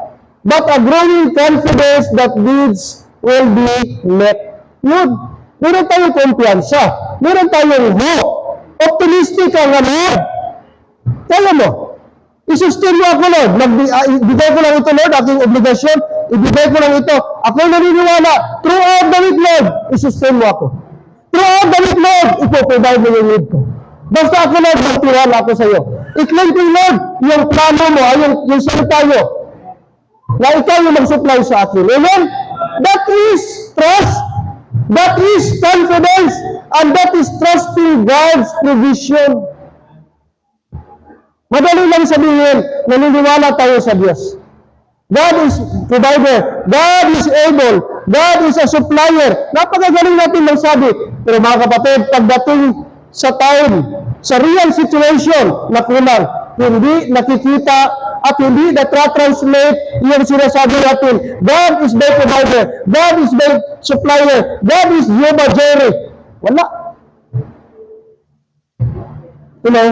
But a growing confidence that needs will be met. Yun. Meron tayong kumpiyansa. Meron tayong hope. Optimistic ang Lord. Kaya mo. I-sustain mo ako, Lord. Ibigay ko lang ito, Lord, aking obligasyon. Ibigay ko lang ito. Ako naniniwala. Throughout the week, Lord, i-sustain mo ako. Throughout the week, Lord, ipoprovide mo yung need ko. Basta ako, Lord, magtiwala ako sa iyo. I-claim ko, Lord, yung plano mo, yung salita mo, na ikaw yung mag-supply sa akin. Amen? That is trust. That is confidence. And that is trusting God's provision. Madali lang sabihin, naniniwala tayo sa Diyos. God is provider. God is able. God is a supplier. Napakagaling natin magsabi. Pero mga kapatid, pagdating sa time, sa real situation na kulang, hindi nakikita at hindi na-translate yung sinasabi natin. God is my provider. God is my supplier. God is Jehovah Jireh. Wala. Hello?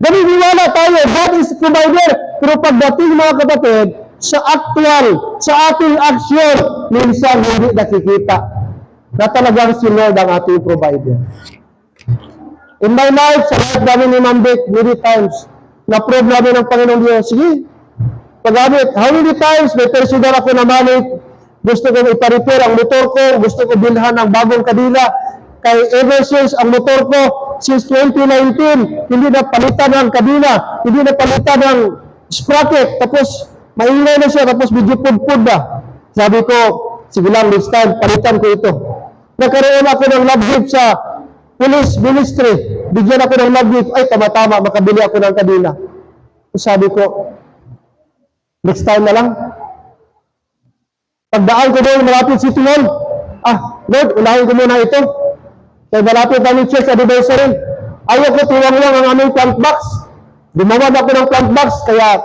Naniniwala tayo, God is provider. Pero pagdating mga kapatid, sa actual, sa ating action, minsan hindi nakikita na talagang si Lord ang ating provider. In my life, sa life namin ni Ma'am Vic, many times, na-prove namin ng Panginoong Diyos, sige, pag-abit, how many times may personal ako na manit, gusto ko ipa-repair ang motor ko, gusto ko bilhan ng bagong kadila, kay ever since ang motor ko, since 2019, hindi na palitan ng kadila, hindi na palitan ng sprocket, tapos maingay na siya, tapos medyo pud-pud ba. Sabi ko, sige lang, next time, palitan ko ito. Nagkaroon ako ng love gift sa police ministry. Bigyan ako ng love gift. Ay, tama-tama, makabili ako ng kadila. Sabi ko, next time na lang. Pagdaan ko doon, malapit City Hall. Lord, unahin ko muna ito. Kaya malapit namin church anniversary. Ayaw ko tuwang lang ang aming plant box. Gumawa ako ng plant box, kaya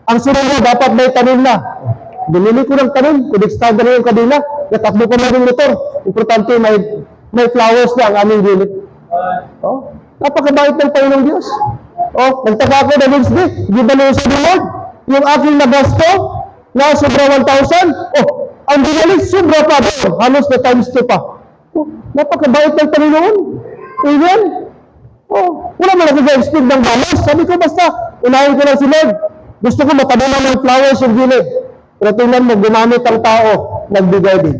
ang sinunod dapat may tanim na. Binili ko ng tanim, kudikstag na yung kadila, natakbo ko na yung motor. Importante, may flowers na ang aming unit. Napakabait ng Panginoong Diyos. Nagtaka ako na next day, gibalo sa Lord, yung aking nagasto, na sobra 1,000, ang binalik, sobra pa doon, halos na times 2 pa. Napakabait ng Panginoon. Amen? Wala man ako ga-expect ng balas. Sabi ko, basta, unahin ko lang si Lord. Gusto ko matabunan ng flowers yung gilid. Pero tingnan mo, gumamit ang tao, nagbigay din.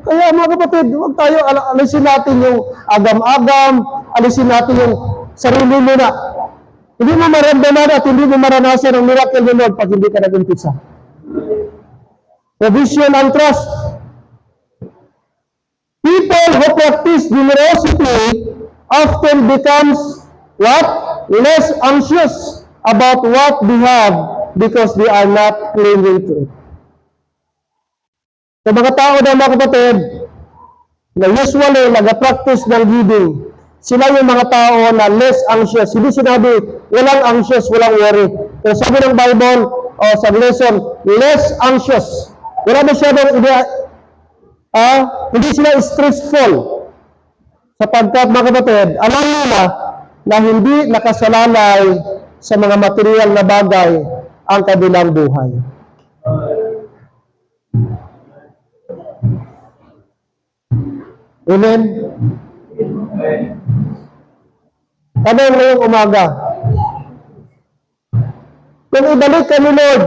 Kaya mga kapatid, huwag tayo, alisin natin yung agam-agam, alisin natin yung sarili muna. Hindi mo maramdaman at hindi mo maranasan ang miracle ni Lord pag hindi ka nag-umpisa. Provision and trust. People who practice generosity often becomes what? Less anxious about what they have because they are not clinging to it. Sa mga tao na mga kapatid, na usually nag-practice ng giving, sila yung mga tao na less anxious. Hindi sinabi, walang anxious, walang worry. Pero sabi ng Bible, sa lesson, less anxious. Wala masyadong hindi sila stressful. Sapagkat mga kapatid, alam nila na hindi nakasalalay sa mga material na bagay ang kanilang buhay. Amen? Tanong ngayong umaga, kung ibalik ka ni Lord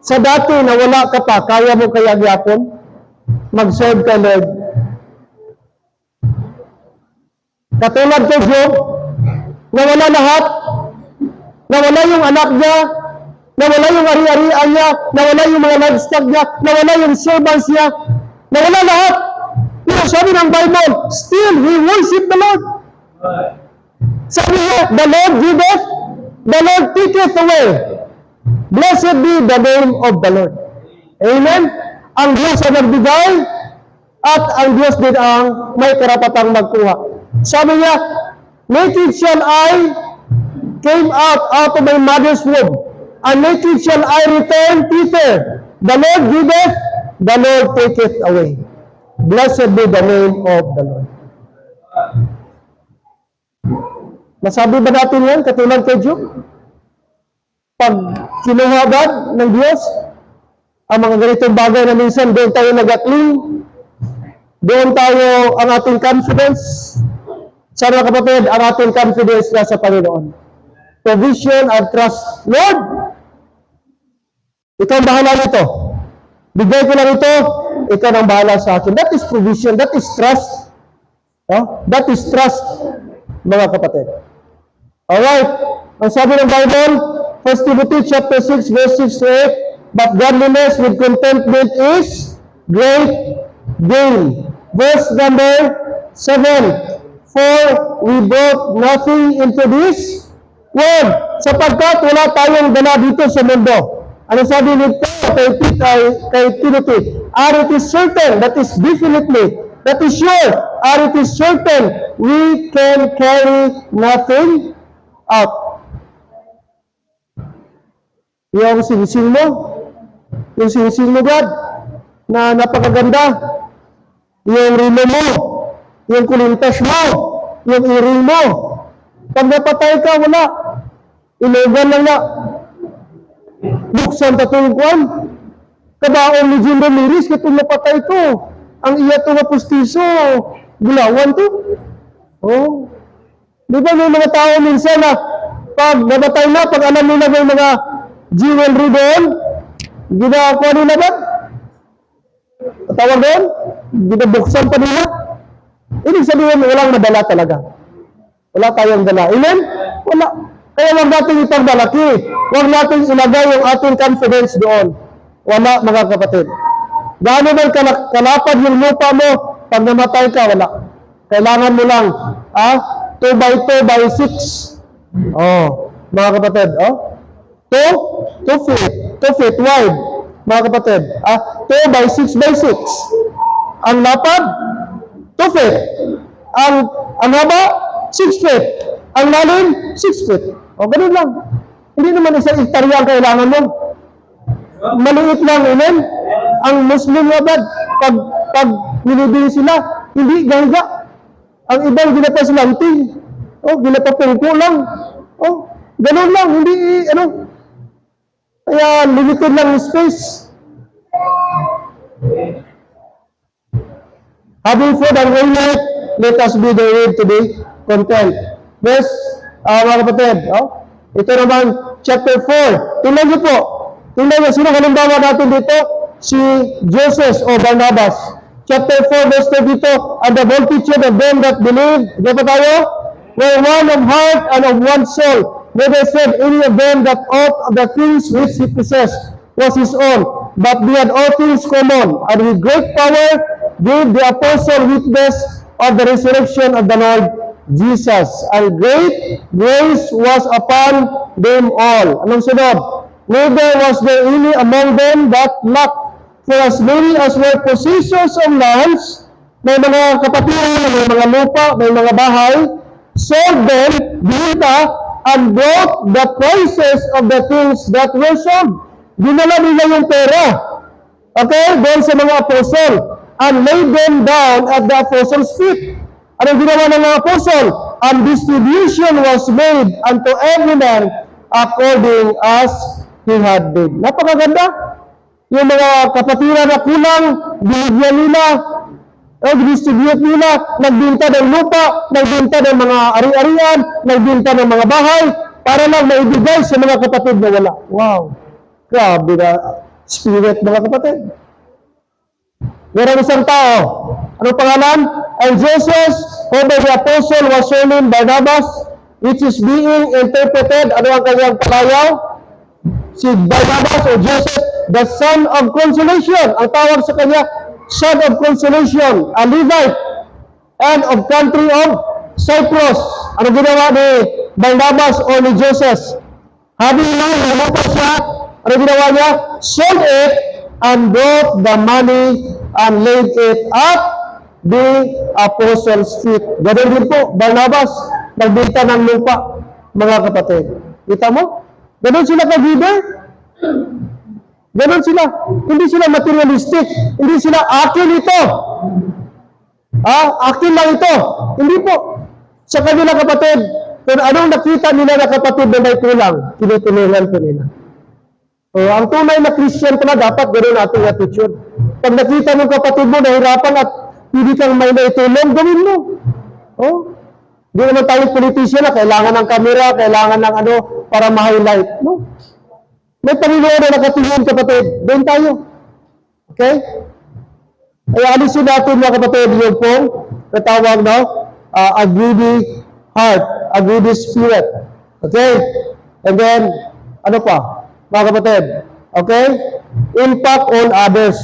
sa dati na wala ka pa, kaya mo kaya gyapon mag-serve ka, Lord? Katulad kay Job, nawala lahat, nawala yung anak niya, nawala yung ari-arian niya, nawala yung mga livestock niya, nawala yung servants niya, nawala lahat. Pero sabi ng Bible, still he worshiped the Lord. Sabi niya, the Lord giveth, the Lord taketh away. Blessed be the name of the Lord. Amen? Ang Diyos ang nagbigay at ang Diyos din ang may karapatang magkuha. Sabi niya, naked shall I came out of my mother's womb, and naked shall I return thither. The Lord giveth, the Lord taketh away. Blessed be the name of the Lord. Masabi ba natin yan, katulad kay Job? Pag kinuhabad ng Diyos, ang mga ganitong bagay na minsan, doon tayo nag-cling, doon tayo ang ating confidence. Sana kapatid, ang ating confidence na sa Panginoon. Provision and trust. Lord, ikaw ang bahala nito. Bigay ko lang ito, ikaw ang bahala sa akin. That is provision, that is trust. That is trust, mga kapatid. Alright, ang sabi ng Bible, 1 Timothy chapter 6, verse 6 to 8, but godliness with contentment is great gain. Verse number 7, for we brought nothing into this world, sapagkat wala tayong dala dito sa mundo. Ano sabi nito kay Timothy? It is certain, that is definitely, that is sure, it is certain, we can carry nothing out. Yung singsing mo, God, na napakaganda. Yung rilo mo, yung kulintas mo, yung earring mo. Pag napatay ka, wala. Ilogan lang na. Buksan tatungkuan. Kabaon ni Jim Ramirez, katong napatay ko. Ang iya to nga pustiso, gulawan to. Oh. Di ba may mga tao minsan na pag nabatay na, pag alam nila may mga jewelry doon, ginagawa nila ba? Tawag doon? Ginabuksan pa nila? Ibig sabihin, walang madala talaga. Wala tayong dala. Amen? Wala. Kaya huwag natin ipagdalaki. Huwag natin ilagay yung ating confidence doon. Wala, mga kapatid. Gaano man kalapad yung lupa mo, pag namatay ka, wala. Kailangan mo lang, 2 by 2 by 6. Oh, mga kapatid, 2 feet, 2 feet wide, mga kapatid, 2 by 6 by 6. Ang lapad, 2 feet. Ang haba, 6 feet. Ang lalim, 6 feet. O, ganun lang. Hindi naman isang hektarya ang kailangan mo. Maliit lang, amen? Ang Muslim nga pag nilibing sila, hindi gangga. Ang ibang ginapa silanting. Ginapa pungko lang. Ganun lang, hindi, kaya limited lang yung space. Having food and raiment, let us be therewith to be content. Yes, mga kapatid, ito naman, chapter 4. Tingnan niyo po. Tingnan niyo, sino halimbawa natin dito? Si Joseph o Barnabas. Chapter 4, verse 32. And the multitude of them that believed, di ba tayo? Were one of heart and of one soul. Never said any of them that aught of the things which he possessed was his own, but they had all things common. And with great power gave the apostle witness of the resurrection of the Lord Jesus. And great grace was upon them all. Anong sunod? Neither was there any among them that lacked. For as many as were possessors of lands, may mga kapatiran, may mga lupa, may mga bahay, sold them, binita, and brought the prices of the things that were sold. Dinala nila yung pera. Okay? Doon sa mga apostle. And laid them down at the apostles' feet. Anong ginawa ng mga apostle? And distribution was made unto every man according as he had been. Napakaganda. Yung mga kapatiran na kulang, binigyan nila, distribute nila, nagbinta ng lupa, nagbinta ng mga ari-arian, nagbinta ng mga bahay, para lang maibigay sa mga kapatid na wala. Wow! Grabe na spirit, mga kapatid. Meron isang tao. Anong pangalan? And Jesus, who by the apostle was surnamed Barnabas, which is being interpreted, ano ang kanyang palayaw? Si Barnabas o Joseph, the son of consolation. Ang tawag sa kanya, son of consolation, a Levite, and of country of Cyprus. Ano ginawa ni Barnabas o ni Joseph? Having now, namatay siya, ano ginawa niya? Sold it and brought the money and laid it at the apostles' feet. Ganun din po, Barnabas, nagbenta ng lupa, mga kapatid. Kita mo? Ganun sila ka-giver. Ganun sila. Hindi sila materialistic. Hindi sila, akin ito. Akin lang ito. Hindi po. Sa kanila kapatid, kung anong nakita nila na kapatid na may kulang, tinutulungan po nila. Ang tunay na Christian pala, dapat ganoon ating attitude. Pag nakita mo kapatid mo, nahirapan at hindi kang may naitulong, gawin mo. Hindi naman tayo politician na kailangan ng kamera, kailangan ng para ma-highlight. No? May Panginoon na nakatingin kapatid. Doon tayo. Okay? Kaya alisin natin mga kapatid yung pong natawag a greedy heart, a greedy spirit. Okay? And then, ano pa? Mga kapatid. Okay? Impact on others.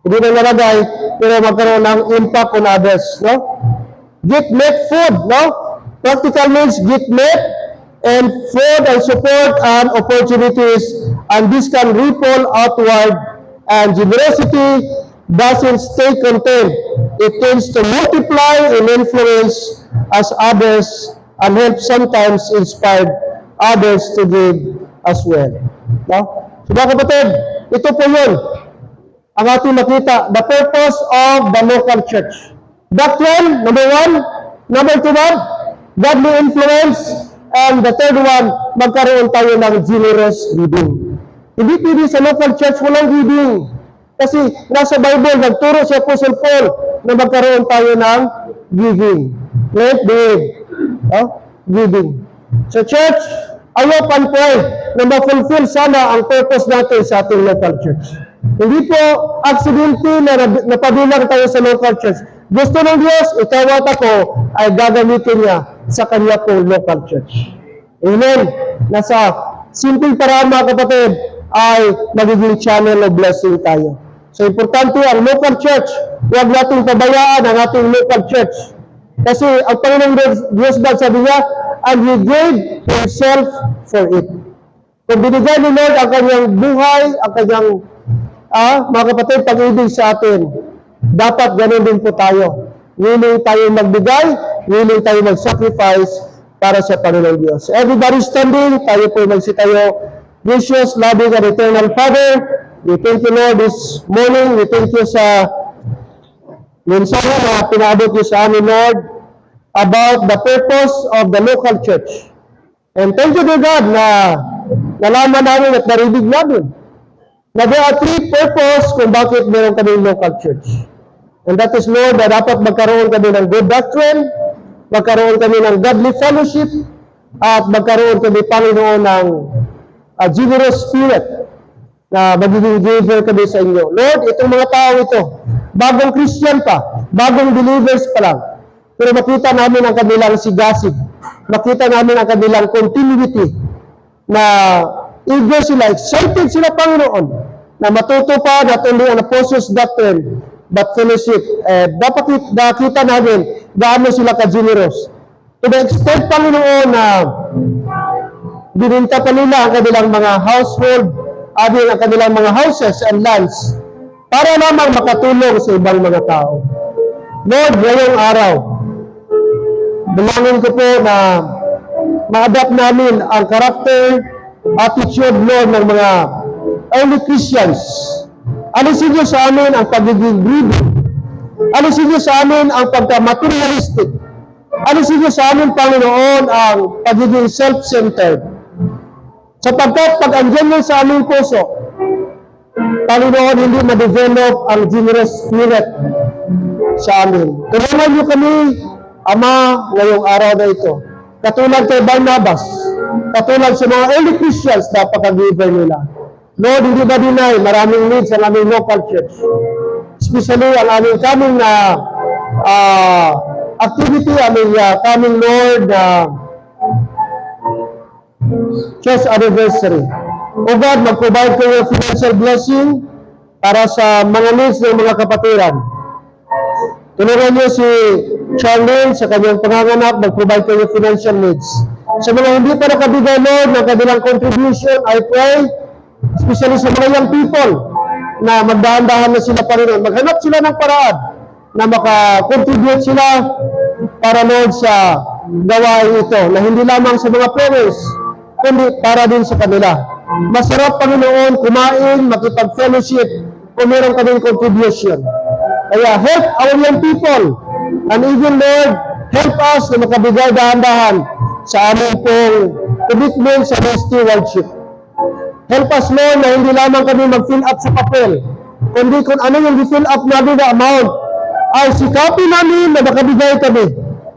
Hindi na nalagay, pero magkaroon ng impact on others. No? Get met food. No? Practical means get met and food and support and opportunities and this can ripple outward, and generosity doesn't stay contained. It tends to multiply in influence as others and help sometimes inspire others to give as well. No? So mga kapatid, ito po yun ang ating makita, the purpose of the local church. Doctrine, number one. Number two, godly influence. And the third one, magkaroon tayo ng generous giving. Hindi pwede sa local church walang giving. Kasi nasa Bible, nagturo si Apostle Paul na magkaroon tayo ng giving. Let give. Giving. So church, I hope and pray na ma-fulfill sana ang purpose natin sa ating local church. Hindi po accidentally na napabilang tayo sa local church. Gusto ng Diyos, ikaw at ako ay gagamitin niya sa kanya pong local church. Amen. Nasa simpleng paraan mga kapatid ay magiging channel of blessing tayo. So importante ang local church. Huwag nating pabayaan ang ating local church. Kasi ang Panginoong Diyos ba sabi niya, and He gave Himself for it. Kung binigay ni Lord ang kanyang buhay, ang kanyang mga kapatid, pag-ibig sa atin, dapat ganun din po tayo. Willing tayo magbigay, willing tayo mag-sacrifice para sa Panginoong Diyos. Everybody standing, tayo po magsitayo. Gracious, loving, and eternal Father, we thank you, Lord, this morning. We thank you sa mensahe na pinaabot niyo sa amin, Lord, about the purpose of the local church. And thank you, dear God, na nalaman namin at narinig namin na there are three purposes kung bakit meron kami local church. And that is, Lord, na dapat magkaroon kami ng good doctrine, magkaroon kami ng godly fellowship, at magkaroon kami, Panginoon, ng generous spirit na magiging giver kami sa inyo. Lord, itong mga tao ito, bagong Christian pa, bagong believers pa lang, pero makita namin ang kanilang sigasig, makita namin ang kanilang continuity, na eager sila, excited sila, Panginoon, na matutupad not only an apostles' doctrine, but fellowship. Dapat nakita namin gaano sila ka-generous. To the extent, Panginoon, na bininta pa nila ang kanilang mga household, ang kanilang mga houses and lands, para lamang makatulong sa ibang mga tao. Lord, ngayong araw, dalangin ko po na ma-adapt namin ang character, attitude, Lord, ng mga early Christians. Alisin niyo sa amin ang pagiging greedy. Alisin niyo sa amin ang pagka-materialistic. Alisin niyo sa amin, Panginoon, ang pagiging self-centered. Sapagkat pag andyan yun sa aming puso, Panginoon, hindi ma-develop ang generous spirit sa amin. Tulungan niyo kami, Ama, ngayong araw na ito. Katulad kay Barnabas, katulad sa mga early Christians na pagka-giver nila. Lord, hindi ba deny, maraming needs ang aming local church. Especially ang aming coming na activity, aming coming, Lord, church anniversary. O God, mag-provide kayo financial blessing para sa mga needs ng mga kapatiran. Tulungan niyo si Charlene sa kanyang panganganak, mag-provide kayo financial needs. Sa mga hindi pa nakabigay, Lord, ng kanilang contribution, I pray, especially sa mga young people, na magdahan-dahan na sila pa rin. Maghanap sila ng paraan na makakontribute sila para, Lord, sa gawain ito, na hindi lamang sa mga prayers, kundi para din sa kanila. Masarap, Panginoon, kumain, makipag-fellowship, kung meron kaming contribution. Kaya help our young people, and even, Lord, help us na makabigay dahan-dahan sa aming pong commitment sa stewardship. Help us, Lord, na hindi lamang kami mag-fill up sa papel, kundi kung ano yung i-fill up namin na amount, ay sikapin namin na makabigay kami.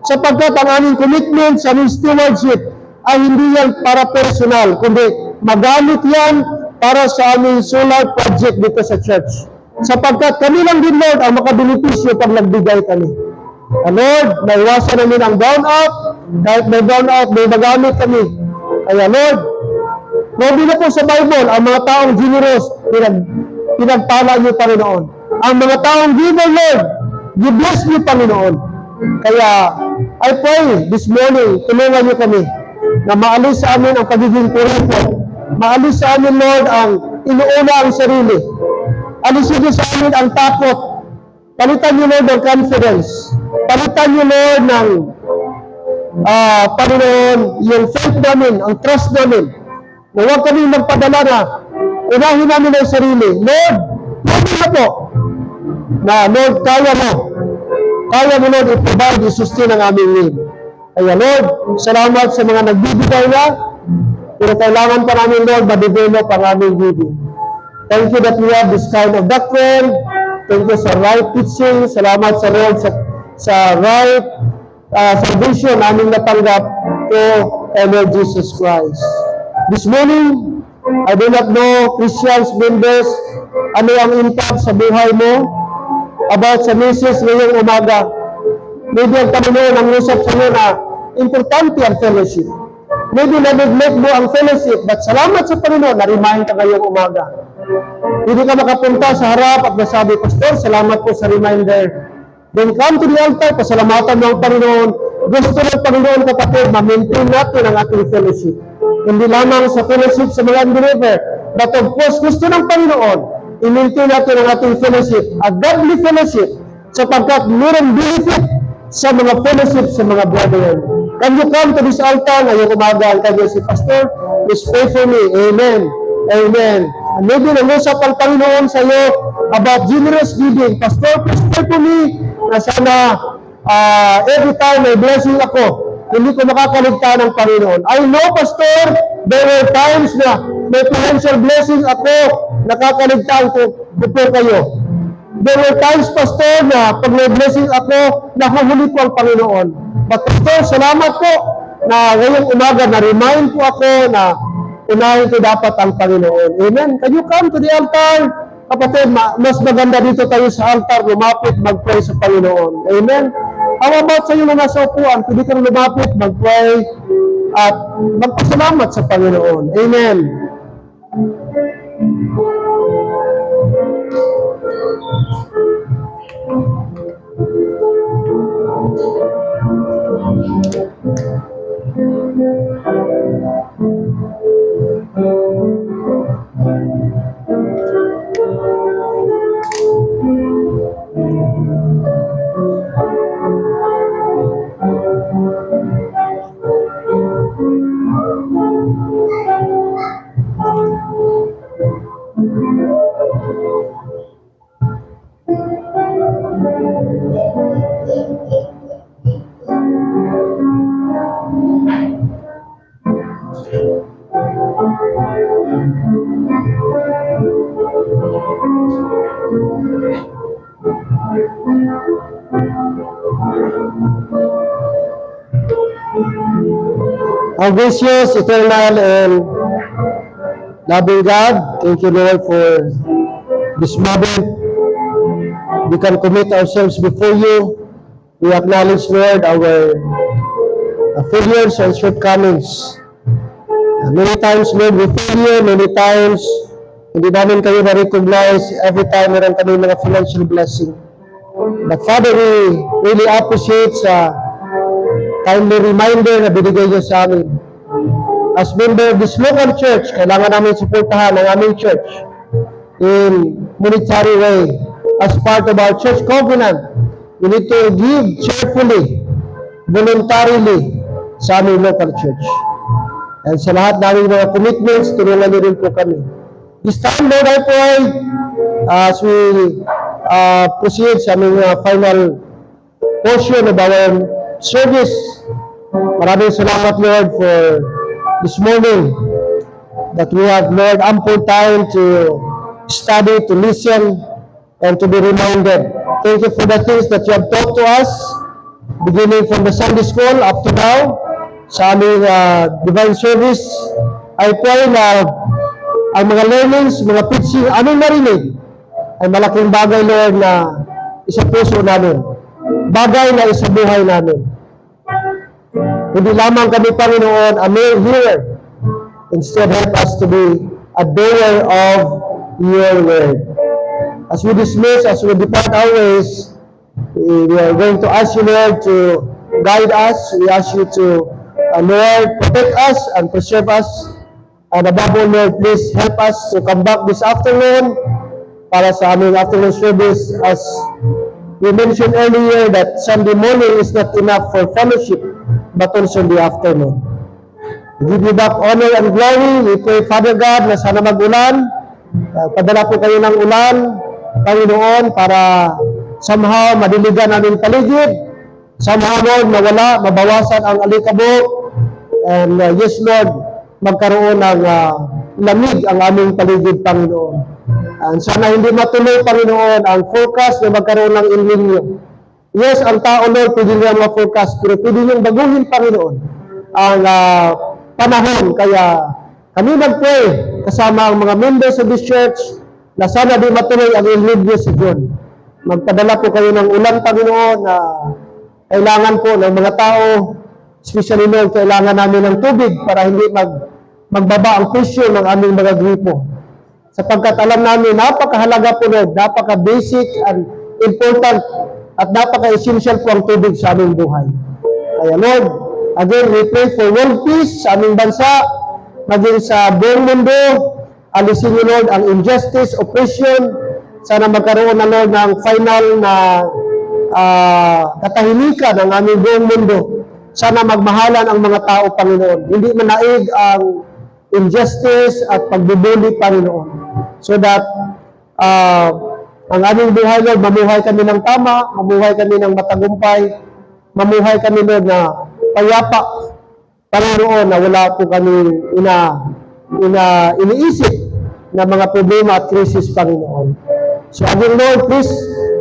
Sapagkat ang aming commitment sa aming stewardship ay hindi yan para personal, kundi magamit yan para sa aming solar project dito sa church. Sapagkat kami lang din, Lord, ang makabenepisyo pag nagbigay kami. Lord, naiwasan namin ang brown out, kahit may brown out, may magamit kami. Kaya, Lord, Lord, na po sa Bible, ang mga taong generous, pinagpala niyo, Panginoon. Ang mga taong giver, Lord, i-bless niyo, Panginoon. Kaya, I pray this morning, tulungan niyo kami na maalis sa amin ang pagiging kuripot, maalis sa amin, Lord, ang inuuna ang sarili. Alisin niyo sa amin ang takot. Palitan niyo, Lord, ng confidence. Palitan niyo, Lord, ng Panginoon, yung faith namin, ang trust namin. Na huwag kami magpadala na unahin namin ang sarili. Lord, na po, na Lord, kaya mo. Kaya mo, Lord, i-provide, i-sustain ang aming need. Kaya, Lord, salamat sa mga nagbibigay na, pero kailangan pa namin, Lord, ma-develop ang aming giving. Thank you that we have this kind of doctrine. Thank you sa right teaching. Salamat sa Lord sa right salvation aming natanggap to our Lord Jesus Christ. This morning, I do not know, Christians, members, ano ang impact sa buhay mo about sa message ngayong umaga. Maybe ang Panginoon ang usap sa iyo na importante ang fellowship. Maybe na-neglect mo ang fellowship, but salamat sa Panginoon, na-remind ka ngayong umaga. Hindi ka makapunta sa harap at nasabi, Pastor, salamat po sa reminder. Then come to the altar, pasalamatan mo ang Panginoon. Gusto ng Panginoon, kapatid, ma-maintain natin ang ating fellowship. Hindi lamang sa fellowship sa mga unbeliever, but of course, gusto ng Panginoon, i-maintain natin ang ating fellowship, a godly fellowship, sapagkat mayroong benefit sa mga fellowship sa mga brethren. Can you come to this altar ngayong umaga? Can you say, Pastor, please pray for me. Amen. Amen. And maybe nangusap ang Panginoon sa iyo about generous giving. Pastor, please pray for me na sana every time may blessing ako, hindi ko makakaligtaan ng Panginoon. I know, Pastor, there were times na may financial blessing ako, nakakaligtaan ko po kayo. There were times, Pastor, na pag may blessing ako, nahuhuli ko ang Panginoon. But Pastor, salamat po na ngayong umaga na-remind po ako na unahin ko dapat ang Panginoon. Amen. Can you come to the altar? Kapatid, mas maganda dito tayo sa altar, lumapit, mag-pray sa Panginoon. Amen. How about sa iyo na nasa upuan? Pwede kang lumapit, mag-pray, at magpasalamat sa Panginoon. Amen. Our gracious, eternal, and loving God, thank you, Lord, for this moment. We can commit ourselves before you. We acknowledge, Lord, our failures and shortcomings. Many times, Lord, we fail. Many times, hindi namin kayo na-recognize every time meron kami mga financial blessing. But Father, we really appreciate sa timely reminder na binigay niyo sa amin. As member of this local church, kailangan namin suportahan ang aming church in monetary way. As part of our church covenant, we need to give cheerfully, voluntarily sa aming local church. And sa lahat namin mga commitments, tulungan niyo rin po kami. This time, Lord, I pray, as we proceed sa aming final portion of our service, maraming salamat, Lord, for this morning that we have, Lord, ample time to study, to listen, and to be reminded. Thank you for the things that you have taught to us, beginning from the Sunday school up to now, sa aming divine service. I pray na ang mga learnings, mga teaching, aming narinig, ay malaking bagay, Lord, na isa puso namin. Bagay na isa buhay namin. Hindi lamang kami, Panginoon, a mere hearer. Instead, help us to be a doer of your word. As we dismiss, as we depart our ways, we are going to ask you, Lord, to guide us. We ask you to, Lord, protect us and preserve us And above all, Lord, please help us to come back this afternoon para sa aming afternoon service. As we mentioned earlier that Sunday morning is not enough for fellowship, but also in the afternoon. We give you back honor and glory. We pray, Father God, na sana mag-ulan. Padala po kayo ng ulan, Panginoon, para somehow madiligan aming paligid. Somehow, Lord, mawala, mabawasan ang alikabok. And yes, Lord, magkaroon ng lamig ang aming paligid, Panginoon. And sana hindi matuloy, Panginoon, ang forecast na magkaroon ng El Nino. Yes, ang tao, Lord, pwede nila ma-forecast, pero pwede niyong baguhin, Panginoon, ang panahon. Kaya kami nag-pray kasama ang mga members of this church na sana di matuloy ang El Nino sa John. Magpadala po kayo ng ulan, Panginoon, na kailangan po ng mga tao, especially Lord, kailangan namin ng tubig para hindi magbaba ang presyo ng aming mga gripo. Sapagkat alam namin, napakahalaga po Lord, napaka-basic and important at napaka-essential po ang tubig sa aming buhay. Kaya Lord, again, we pray for world peace sa aming bansa, maging sa buong mundo. Alisin niyo Lord ang injustice, oppression. Sana magkaroon na Lord ng final na katahimikan ng aming buong mundo. Sana magmahalan ang mga tao, Panginoon. Hindi manaig ang injustice at pagbubuli, Panginoon. So that ang aming buhay, Lord, mamuhay kami ng tama, mamuhay kami ng matagumpay, mamuhay kami, Lord, na payapa, Panginoon, na wala po kami iniisip na mga problema at krisis, Panginoon. So again, Lord, please,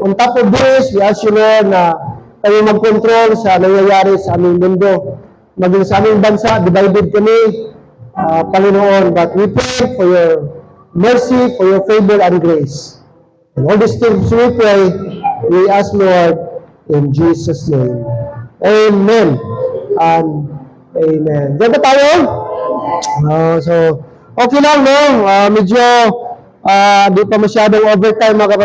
on top of this, we ask you, Lord, na kayo mag-control sa nangyayari sa aming mundo. Maging sa aming bansa, divided kami, Panginoon, but we pray for your mercy, for your favor and grace. And all these things we pray, we ask, Lord, in Jesus' name. Amen. And amen. Diyan ba tayo? So, okay lang, no? Medyo di pa masyadong overtime, mga kapatid.